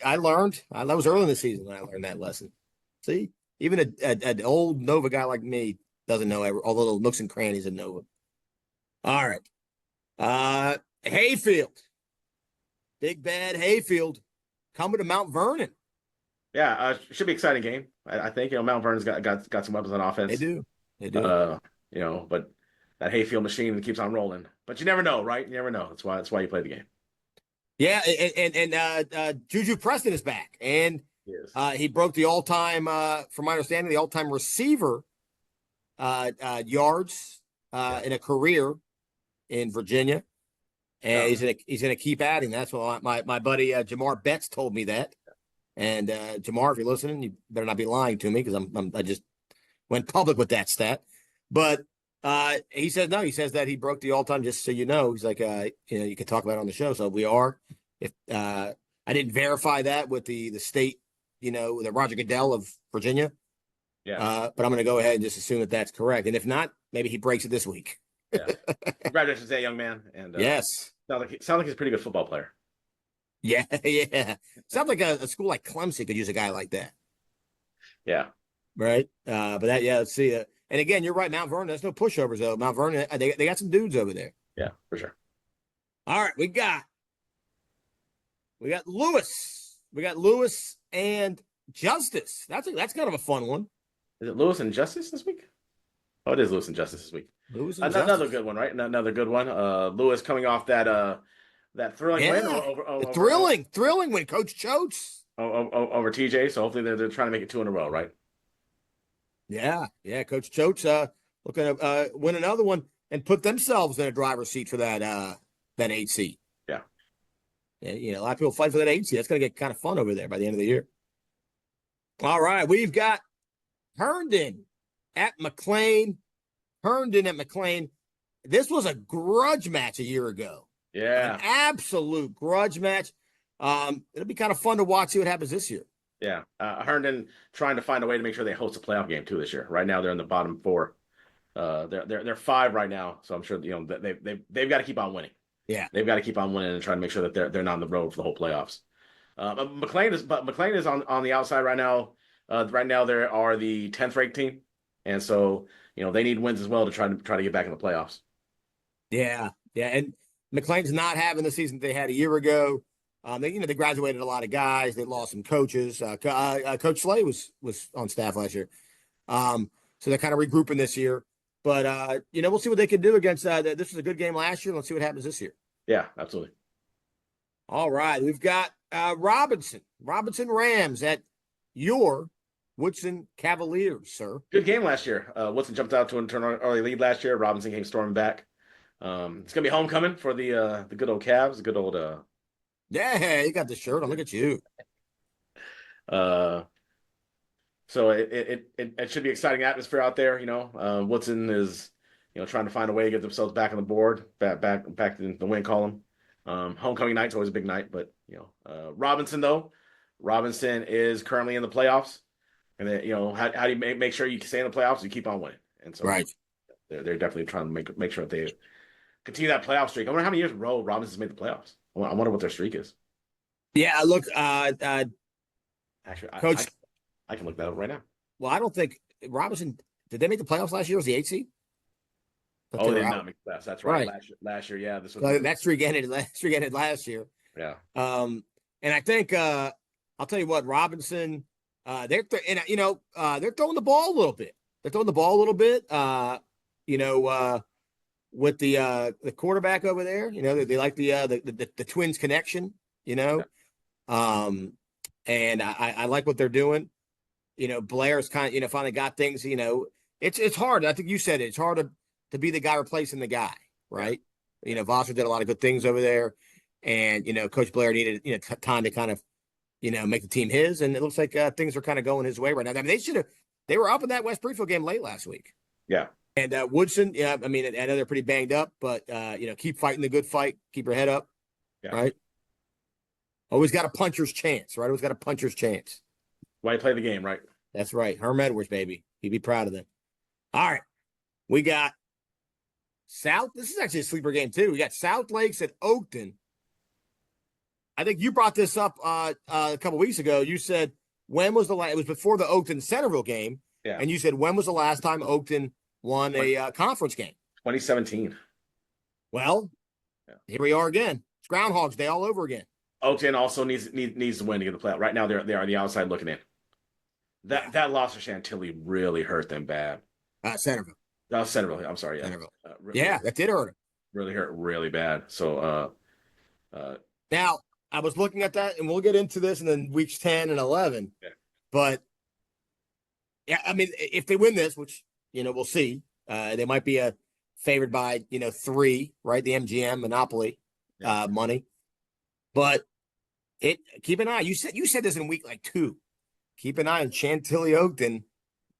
I was early in the season when I learned that lesson. See? Even an old Nova guy like me doesn't know all the little nooks and crannies of Nova. All right. Hayfield. Big bad Hayfield coming to Mount Vernon. Yeah, should be an exciting game. I think Mount Vernon's got some weapons on offense. They do. But that Hayfield machine keeps on rolling. But you never know, right? You never know. That's why you play the game. Yeah, and Juju Preston is back, and he broke the all-time, from my understanding, the all-time receiver yards in a career in Virginia. And he's gonna keep adding. That's what my buddy Jamar Betts told me that. And Jamar, if you're listening, you better not be lying to me because I just went public with that stat. But he says no. He says that he broke the all-time. Just so you know, he's like, you can talk about it on the show. So we are. If I didn't verify that with the state, the Roger Goodell of Virginia. Yeah. But I'm going to go ahead and just assume that that's correct. And if not, maybe he breaks it this week. Yeah. Congratulations to that young man. And yes. Sounds like he's a pretty good football player. Yeah. Sounds like a school like Clemson could use a guy like that. Yeah. Right. But let's see. And again, you're right. Mount Vernon, there's no pushovers though. Mount Vernon, they got some dudes over there. Yeah, for sure. All right. We got Lewis. We got Lewis and Justice. That's kind of a fun one. Is it Lewis and Justice this week? Oh, it is Lewis and Justice this week. Another good one, right? Another good one. Lewis coming off that thrilling win over thrilling win, Coach Choates over TJ. So hopefully they're trying to make it 2 in a row, right? Yeah, Coach Choates looking to win another one and put themselves in a driver's seat for that 8 seat. Yeah. A lot of people fight for that 8 seat. That's going to get kind of fun over there by the end of the year. All right, we've got Herndon at McLean. This was a grudge match a year ago. Yeah. An absolute grudge match. It'll be kind of fun to watch, see what happens this year. Yeah. Herndon trying to find a way to make sure they host a playoff game too this year. Right now they're in the bottom 4. They're 5 right now, so I'm sure they've got to keep on winning. Yeah. They've got to keep on winning and try to make sure that they're not on the road for the whole playoffs. McLean is on the outside right now. Right now they are the 10th ranked team. And so, they need wins as well to try to get back in the playoffs. Yeah. And McLean's not having the season they had a year ago. They graduated a lot of guys. They lost some coaches. Coach Slay was on staff last year. So they're kind of regrouping this year. But, we'll see what they can do against this was a good game last year. Let's see what happens this year. Yeah, absolutely. All right. We've got Robinson Rams at your Woodson Cavaliers, sir. Good game last year. Woodson jumped out to an early lead last year. Robinson came storming back. It's gonna be homecoming for the good old Cavs. The good old. Yeah, you got the shirt on. Look at you. So it should be exciting atmosphere out there. Woodson is trying to find a way to get themselves back on the board, back in the win column. Homecoming night's always a big night, but Robinson is currently in the playoffs. And then, how do you make sure you can stay in the playoffs? You keep on winning. And so right. They're definitely trying to make sure that they continue that playoff streak. I wonder how many years in a row Robinson's made the playoffs. I wonder what their streak is. Yeah, look, actually, Coach, I can look that up right now. Well, I don't think Robinson did they make the playoffs last year? Was the 8 seed? They did not make the playoffs. That's right. Last year, yeah. That streak ended last year. Yeah. And I think I'll tell you what, Robinson. They're throwing the ball a little bit. with the quarterback over there. They like the Twins connection. And I like what they're doing. Blair's kind of finally got things. It's hard. I think you said it. It's hard to be the guy replacing the guy, right? Vosser did a lot of good things over there, and Coach Blair needed time to kind of make the team his, and it looks like things are kind of going his way right now. I mean, they were up in that West Springfield game late last week. Yeah. And Woodson, I mean, I know they're pretty banged up, but keep fighting the good fight, keep your head up, right? Always got a puncher's chance, right? Always got a puncher's chance. Why you play the game, right? That's right. Herm Edwards, baby. He'd be proud of them. All right. We got South. This is actually a sleeper game, too. We got South Lakes at Oakton. I think you brought this up a couple weeks ago. You said, when was the last? It was before the Oakton Centerville game. Yeah. And you said, when was the last time Oakton won a conference game? 2017. Well, here we are again. It's Groundhog's Day all over again. Oakton also needs to win to get the playoff. Right now, they are the outside looking in. That loss to Chantilly really hurt them bad. Centerville. Centerville. I'm sorry. Yeah. Centerville. That did hurt him. Really hurt really bad. So now I was looking at that, and we'll get into this in then weeks 10 and 11. Yeah. But yeah, I mean, if they win this, which we'll see, they might be favored by 3, right? The MGM monopoly money. But keep an eye. You said this in week 2. Keep an eye on Chantilly Oakton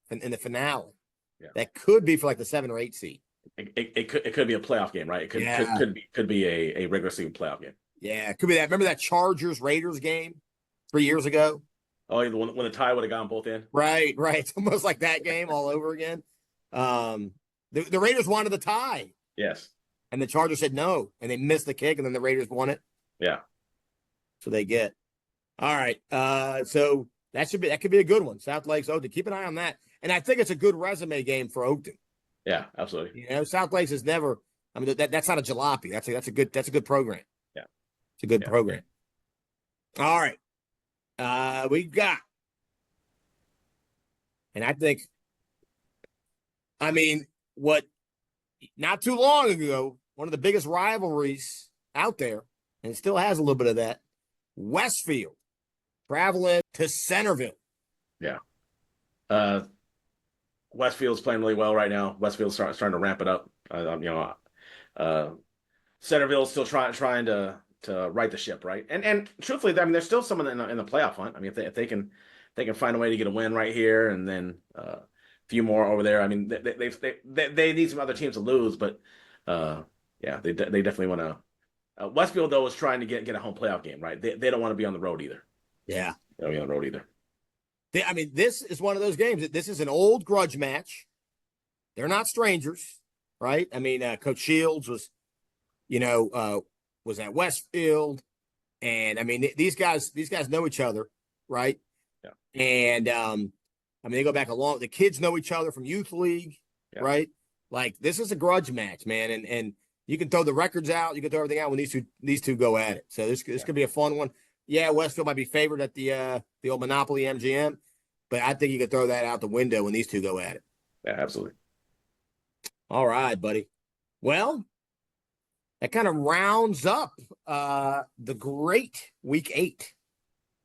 in the finale. Yeah. That could be for the 7 or 8 seed. It could be a playoff game, right? It could be a regular season playoff game. Yeah, it could be that. Remember that Chargers Raiders game 3 years ago? Oh, when the tie would have gone both in. Right. It's almost like that game all over again. The Raiders wanted the tie. Yes. And the Chargers said no, and they missed the kick, and then the Raiders won it. Yeah. So they get. All right. So that could be a good one. South Lakes Oakton. Keep an eye on that. And I think it's a good resume game for Oakton. Yeah, absolutely. South Lakes is never. I mean, that's not a jalopy. That's a good program. Yeah, it's a good program. All right. We got, and I think, I mean, not too long ago, one of the biggest rivalries out there, and it still has a little bit of that, Westfield traveling to Centerville. Yeah. Westfield's playing really well right now. Westfield's starting to ramp it up. Centerville's still trying to right the ship, right? And truthfully, I mean, there's still someone in the playoff hunt. I mean, if they can find a way to get a win right here, and then a few more over there. I mean, they need some other teams to lose, but they definitely want to. Westfield though is trying to get a home playoff game, right? They don't want to be on the road either. Yeah, they don't be on the road either. I mean, this is one of those games. This is an old grudge match. They're not strangers, right? I mean, Coach Shields was at Westfield, and I mean, these guys know each other, right? Yeah. And I mean, they go back a long. The kids know each other from youth league, right? Like, this is a grudge match, man, and you can throw the records out, you can throw everything out when these two go at it. So this could be a fun one. Yeah, Westfield might be favored at the old Monopoly MGM, but I think you could throw that out the window when these two go at it. Yeah, absolutely. All right, buddy. Well, that kind of rounds up the great week 8.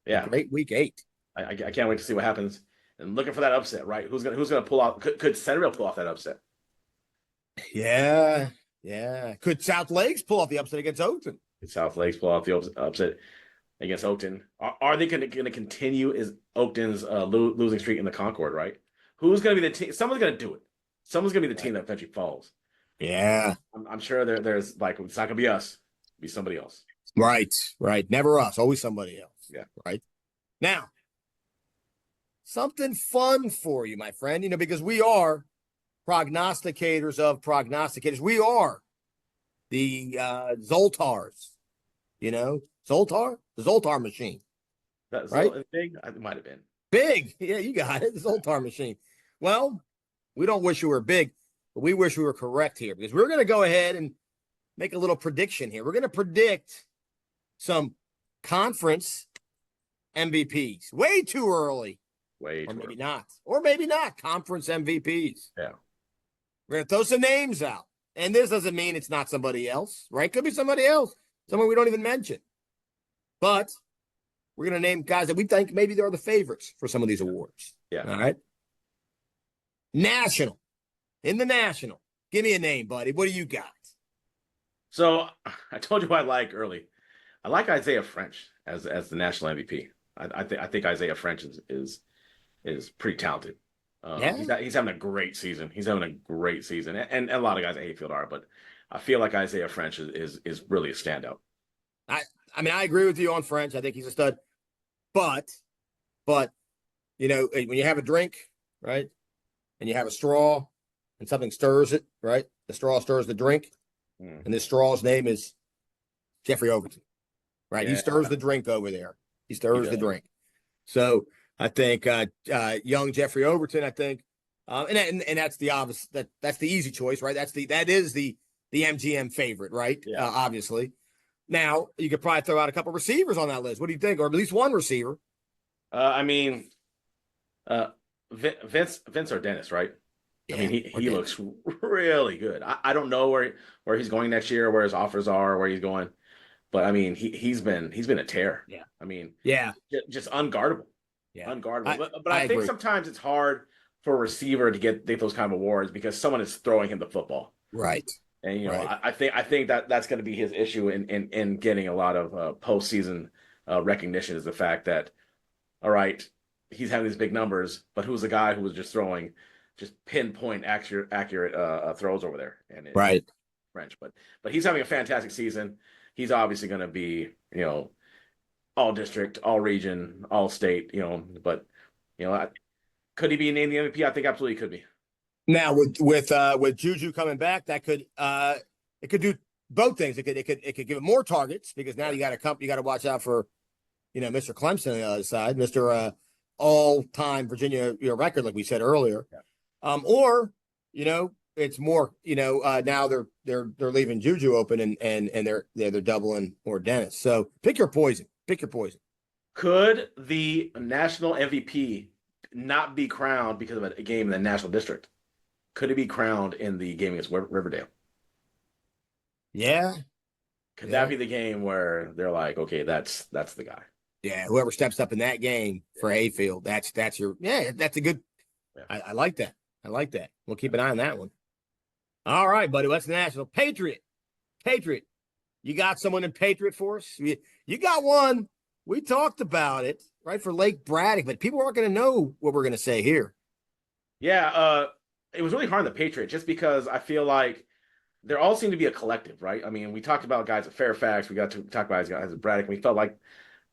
Yeah, great week 8. I can't wait to see what happens. And looking for that upset, right? Who's gonna pull out? Could Centerville pull off that upset? Yeah. Could South Lakes pull off the upset against Oakton? Could South Lakes pull off the upset against Oakton? Are they going to continue Oakton's losing streak in the Concord? Right? Who's going to be the team? Someone's going to do it. Someone's going to be the team that eventually falls. Yeah, I'm sure there's it's not going to be us. It'll be somebody else. Right. Never us. Always somebody else. Yeah. Right. Now, something fun for you, my friend. Because we are prognosticators of prognosticators. We are the Zoltars. Zoltar? The Zoltar machine. That's right? Big? It might have been. Big. Yeah, you got it. The Zoltar machine. Well, we don't wish we were big, but we wish we were correct here, because we're going to go ahead and make a little prediction here. We're going to predict some conference MVPs. Way too early. Way or too maybe early. not. Or maybe not. Conference MVPs. Yeah. We're going to throw some names out. And this doesn't mean it's not somebody else, right? Could be somebody else, someone we don't even mention. But we're going to name guys that we think maybe they're the favorites for some of these awards. Yeah. All right. National. In the National. Give me a name, buddy. What do you got? So I told you I like early. I like Isaiah French as the national MVP. I think Isaiah French is pretty talented. Yeah. He's having a great season. He's having a great season, and a lot of guys at Hayfield are, but I feel like Isaiah French is really a standout. I mean, I agree with you on French. I think he's a stud. But you know, when you have a drink, right, and you have a straw, and something stirs it, right? The straw stirs the drink, and this straw's name is Jeffrey Overton, right? Yeah. He stirs the drink over there. He stirs the drink. So I think young Jeffrey Overton. I think, and that's the obvious that's the easy choice, right? That is the MGM favorite, right? Yeah. Obviously. Now you could probably throw out a couple receivers on that list. What do you think, or at least one receiver? I mean, Vince or Dennis, right? Yeah, I mean, he looks really good. I don't know where he's going next year, where his offers are, where he's going, but I mean, he's been a tear. Yeah. I mean, yeah, just unguardable. Yeah. Unguardable. But I think agree. Sometimes it's hard for a receiver to get those kind of awards because someone is throwing him the football. Right. And you know, Right. I think that's going to be his issue in getting a lot of postseason recognition is the fact that, all right, he's having these big numbers, but who's the guy who was just throwing just pinpoint accurate throws over there? And Right. French, but he's having a fantastic season. He's obviously going to be, you know, all district, all region, all state, you know, but you know, could he be named the MVP? I think absolutely could be. Now with Juju coming back, that could it could do both things. It could give it more targets because now you got to watch out for, you know, Mr. Clemson on the other side, Mr. All-time Virginia record, like we said earlier. Yeah. Or, you know, it's more, you know, now they're leaving Juju open and they're doubling or Dennis. So pick your poison. Pick your poison. Could the national MVP not be crowned because of a game in the national district? Could it be crowned in the game against Riverdale? Yeah. Could that be the game where they're like, okay, that's the guy? Yeah, whoever steps up in that game for Hayfield, that's your that's a good. Yeah. I like that. I like that. We'll keep an eye on that one. All right, buddy. What's the national? Patriot. You got someone in Patriot for us? You got one. We talked about it, right, for Lake Braddock, but people aren't going to know what we're going to say here. Yeah, it was really hard on the Patriot just because I feel like there all seem to be a collective, right? I mean, we talked about guys at Fairfax. We got to talk about guys at Braddock. We felt like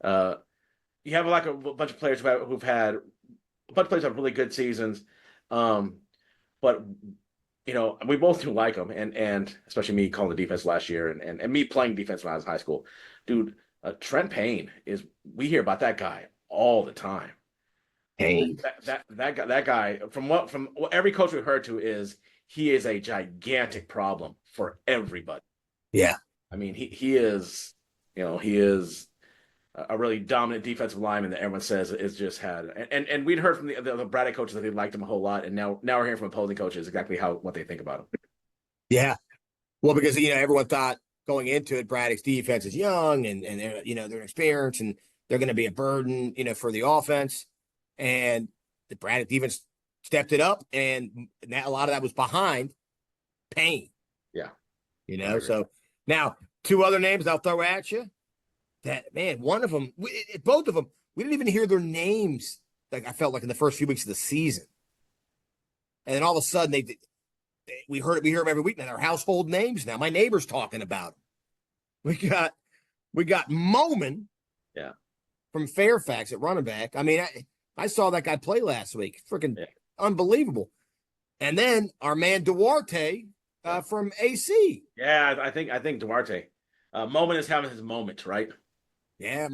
you have like a bunch of players who've had a bunch of players have really good seasons, but you know we both do like them, and especially me calling the defense last year, and me playing defense when I was in high school, dude. Trent Payne we hear about that guy all the time. Hey, that guy from what every coach we've heard to is he is a gigantic problem for everybody. Yeah, I mean he is, you know, he is a really dominant defensive lineman that everyone says is just had, and we'd heard from the Braddock coaches that they liked him a whole lot, and now we're hearing from opposing coaches exactly what they think about him. Yeah, well, because you know everyone thought going into it, Braddock's defense is young and you know they're experienced and they're going to be a burden, you know, for the offense. And the Braddock defense stepped it up, and a lot of that was behind Payne. Yeah, you know. So now two other names I'll throw at you. That man, one of them, both of them, we didn't even hear their names. Like I felt like in the first few weeks of the season, and then all of a sudden we hear them every week now. They're household names now. My neighbor's talking about them. We got Moman, yeah, from Fairfax at running back. I mean, I saw that guy play last week. Freaking unbelievable. And then our man Duarte from AC. Yeah, I think Duarte. Moment is having his moment, right? Yeah,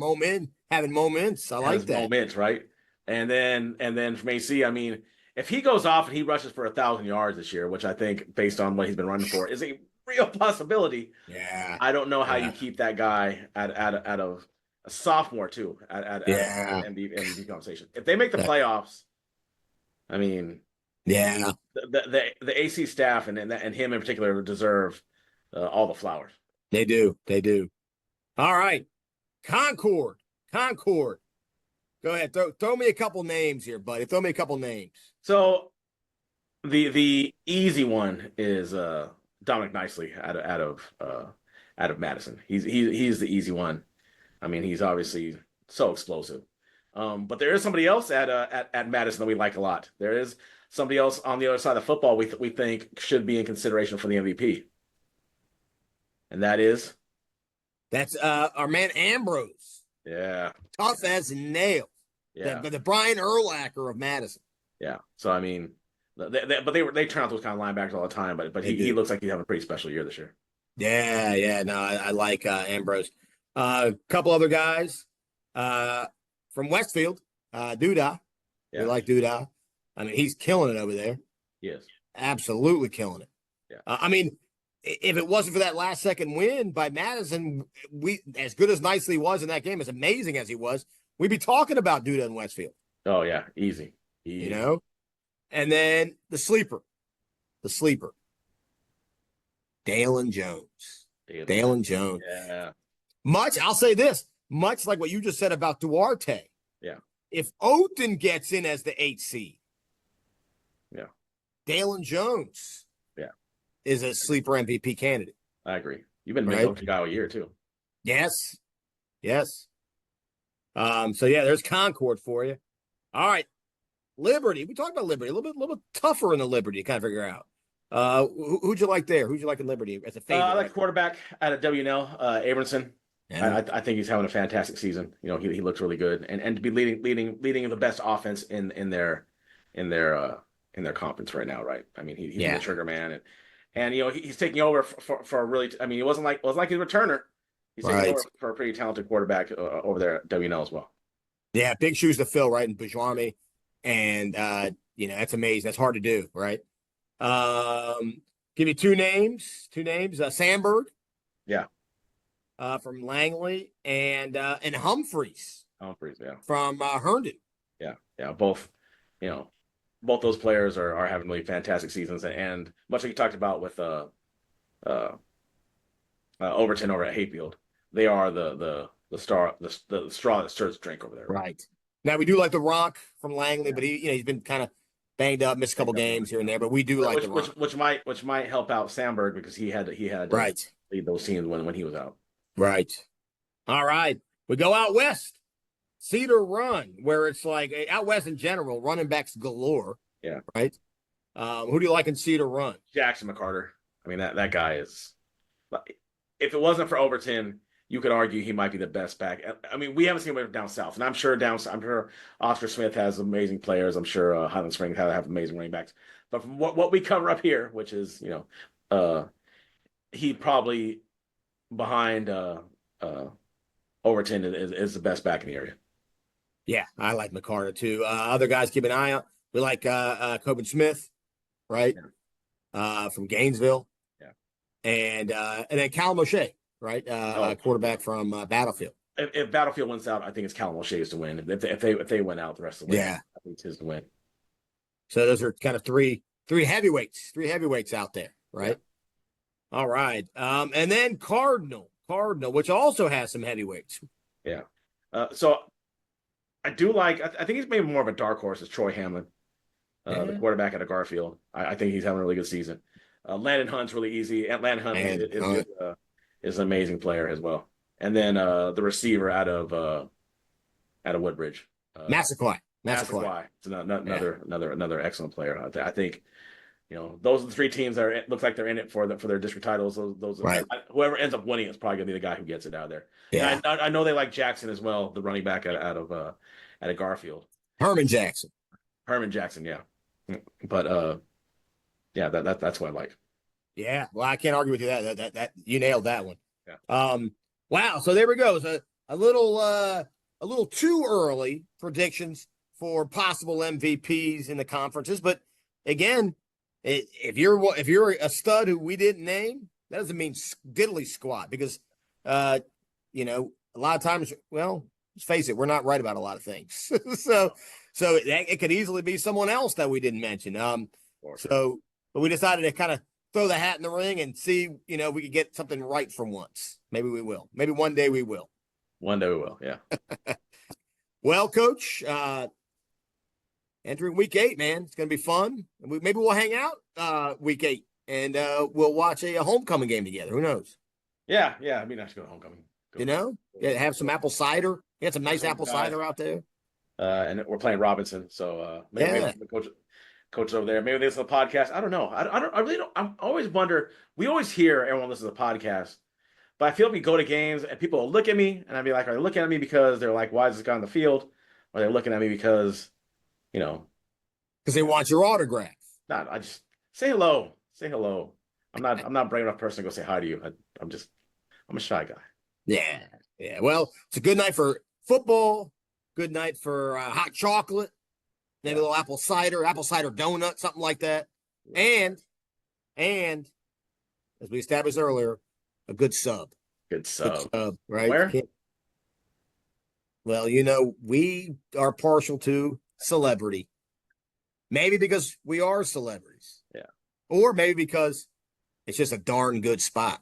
having moments. I like that. Moments, right? And then from AC, I mean, if he goes off and he rushes for 1,000 yards this year, which I think, based on what he's been running for, is a real possibility. Yeah, I don't know how you keep that guy out of a sophomore too at MVP conversation. If they make the playoffs, I mean, Yeah, The AC staff and him in particular deserve all the flowers. they do. They do. All right. Concord. Concord. Go ahead. Throw me a couple names here, buddy. Throw me a couple names. So the easy one is Dominic Nicely out of Madison. He's the easy one. I mean, he's obviously so explosive. But there is somebody else at Madison that we like a lot. There is somebody else on the other side of football we think should be in consideration for the MVP. And that's our man Ambrose. Yeah. Tough as nails. Yeah. The Brian Urlacher of Madison. Yeah. So I mean, they turn out those kind of linebackers all the time, but he looks like he's having a pretty special year this year. Yeah. No, I like Ambrose. A couple other guys from Westfield, Duda. Yeah. We like Duda. I mean, he's killing it over there. Yes. Absolutely killing it. Yeah. I mean, if it wasn't for that last second win by Madison, we as good as Nicely was in that game, as amazing as he was, we'd be talking about Duda in Westfield. Oh yeah, easy. You know, and then the sleeper, Dalen Jones. Dalen Jones. Yeah. I'll say this, much like what you just said about Duarte. Yeah. If Oten gets in as the 8th seed, yeah, Dalen Jones, yeah, is a sleeper MVP candidate. I agree. You've been right? guy a year too. Yes. So yeah, there's Concord for you. All right, Liberty. We talked about Liberty a little bit tougher in the Liberty to kind of figure out. Who'd you like there? Who'd you like in Liberty as a favorite? I like quarterback out of WNL, Abramson. Yeah. I think he's having a fantastic season. You know, he looks really good, and to be leading the best offense in their conference right now, right? I mean, he's the trigger man, and you know he's taking over for a really. I mean, it wasn't like his returner. He's taking over for a pretty talented quarterback over there at WNL as well. Yeah, big shoes to fill, right? In Bajwami, and you know that's amazing. That's hard to do, right? Give me two names. Sandberg. Yeah. From Langley and Humphreys. Yeah. From Herndon. Yeah. Both those players are having really fantastic seasons, and much like you talked about with Overton over at Hayfield, they are the straw that stirs the drink over there. Right. Now we do like the Rock from Langley, but he's been kind of banged up, missed a couple games here and there, but we do like the Rock. Which might help out Sandberg because he had right to lead those teams when he was out. Right. All right. We go out west. Cedar Run, where it's like out west in general, running backs galore. Yeah. Right. Who do you like in Cedar Run? Jackson McCarter. I mean, that guy is. If it wasn't for Overton, you could argue he might be the best back. I mean, we haven't seen him down south, and I'm sure Oscar Smith has amazing players. I'm sure Highland Springs have amazing running backs. But from what we cover up here, which is he probably behind Overton is the best back in the area. Yeah, I like McCarter too. Other guys keep an eye out. We like Coben Smith, right? Yeah. From Gainesville. Yeah. And then Callum O'Shea, right? Quarterback from Battlefield. If Battlefield wins out, I think it's Callum O'Shea's to win. If they win out the rest of the way, I think it's his to win. So those are kind of three heavyweights out there, right? Yeah. All right. And then Cardinal, which also has some heavyweights. Yeah. So I do like, I think he's maybe more of a dark horse is Troy Hamlin, the quarterback out of Garfield. I think he's having a really good season. Landon Hunt's really easy. And Landon Hunt is an amazing player as well. And then the receiver out of Woodbridge. Massaquoi. It's another excellent player. I think, those are the three teams that look like they're in it for their district titles. Those right. Whoever ends up winning is probably gonna be the guy who gets it out of there. Yeah, and I know they like Jackson as well, the running back out of Garfield. Herman Jackson, yeah. But that's what I like. Yeah, well, I can't argue with you that you nailed that one. Yeah. Wow. So there we go. So a little too early predictions for possible MVPs in the conferences, but again. If you're a stud who we didn't name, that doesn't mean diddly squat because, a lot of times, let's face it, we're not right about a lot of things. so it could easily be someone else that we didn't mention. But we decided to kind of throw the hat in the ring and see, we could get something right for once. Maybe we will. Maybe one day we will. One day we will. Yeah. Well, Coach, entering week 8, man, it's going to be fun. Maybe we'll hang out week 8 and we'll watch a homecoming game together. Who knows? Yeah. It'd be nice to go to homecoming. Have some apple cider. We had some nice apple cider out there. And we're playing Robinson, so maybe the coach over there. Maybe this is a podcast. I don't know. I really don't. I always wonder. We always hear everyone listens to the podcast, but I feel like we go to games and people will look at me, and I'd be like, are they looking at me because they're like, why is this guy on the field? Or they're looking at me because, because they want your autograph. Not. I just say hello. Say hello. I'm not a brave enough person to go say hi to you. I'm a shy guy. Yeah. Well, it's a good night for football. Good night for hot chocolate. Maybe a little apple cider donut, something like that. And as we established earlier, a good sub. Good sub, right? Where? Well, we are partial to celebrity. Maybe because we are celebrities. Yeah. Or maybe because it's just a darn good spot.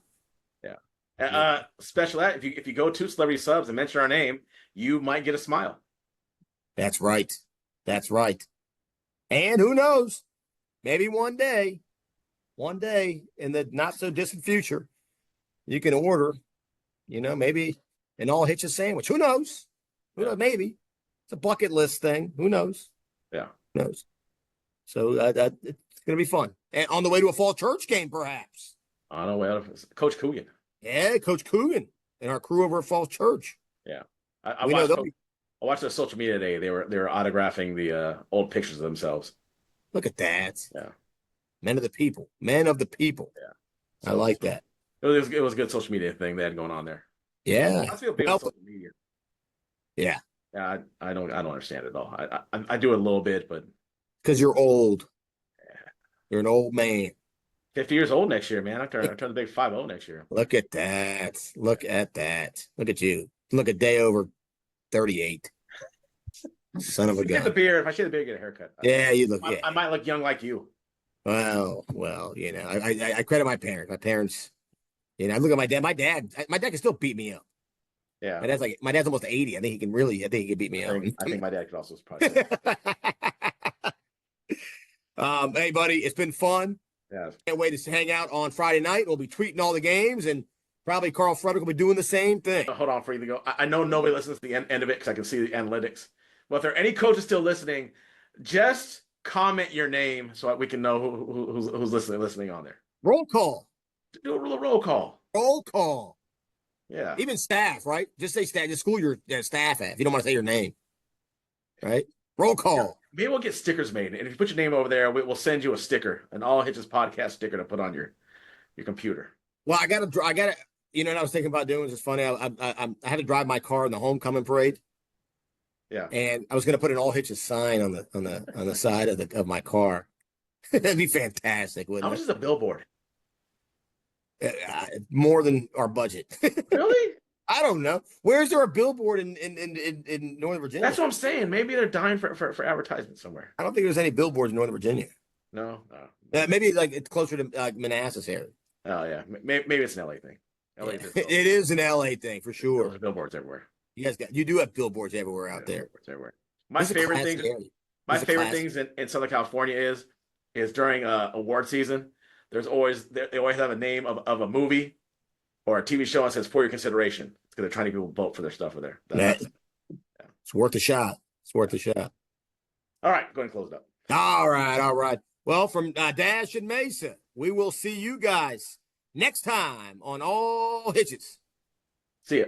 Yeah. Special that if you go to Celebrity Subs and mention our name, you might get a smile. That's right. And who knows? Maybe one day in the not so distant future, you can order, maybe an all Hitches sandwich. Who knows? Maybe it's a bucket list thing. Who knows? Yeah. Who knows? So it's going to be fun. And on the way to a fall church game, perhaps. On the way out of Coach Coogan. Yeah, Coach Coogan and our crew over at Falls Church. Yeah. I watched their social media today. They were autographing the old pictures of themselves. Look at that. Yeah. Men of the people. Yeah. So, I like that. It was a good social media thing they had going on there. Yeah. I feel big on social media. Yeah. Yeah, I don't understand it at all. I do it a little bit, but because you're old. Yeah. You're an old man. 50 years old next year, man. I turn the big 50 next year. Look at that. Look at you. Look at day over 38. Son of a gun. Get the beard. If I shave the beard, get a haircut. Yeah, you look. I might look young like you. Well, I credit my parents. My parents, I look at my dad. My dad can still beat me up. Yeah. My dad's almost 80. I think he can beat me up. I think my dad could also probably. Hey, buddy, it's been fun. Yeah. Can't wait to hang out on Friday night. We'll be tweeting all the games, and probably Carl Frederick will be doing the same thing. Hold on for you to go. I know nobody listens to the end of it because I can see the analytics. But if there are any coaches still listening, just comment your name so we can know who's listening on there. Roll call. Do a roll call. Roll call. Yeah. Even staff, right? Just say staff. Just school your staff at if you don't want to say your name. Right? Roll call. Yeah. Maybe we'll get stickers made, and if you put your name over there, we'll send you a sticker, an All Hitches podcast sticker to put on your computer. Well, I gotta. What I was thinking about doing is funny. I had to drive my car in the homecoming parade. Yeah. And I was gonna put an All Hitches sign on the side of my car. That'd be fantastic, wouldn't it? How much is a billboard? More than our budget. Really? I don't know. Where's there a billboard in Northern Virginia? That's what I'm saying. Maybe they're dying for advertisement somewhere. I don't think there's any billboards in Northern Virginia. No. Maybe like it's closer to Manassas area. Oh yeah, maybe it's an LA thing. It is an LA thing for sure. There's billboards everywhere. You do have billboards everywhere out there. Billboards everywhere. My favorite things in Southern California is during award season. They always have a name of a movie or a TV show that says for your consideration. It's because they're trying to get people vote for their stuff over there. It's worth a shot. All right, go ahead and close it up. All right. Well, from Dash and Mesa, we will see you guys next time on All Hitches. See ya.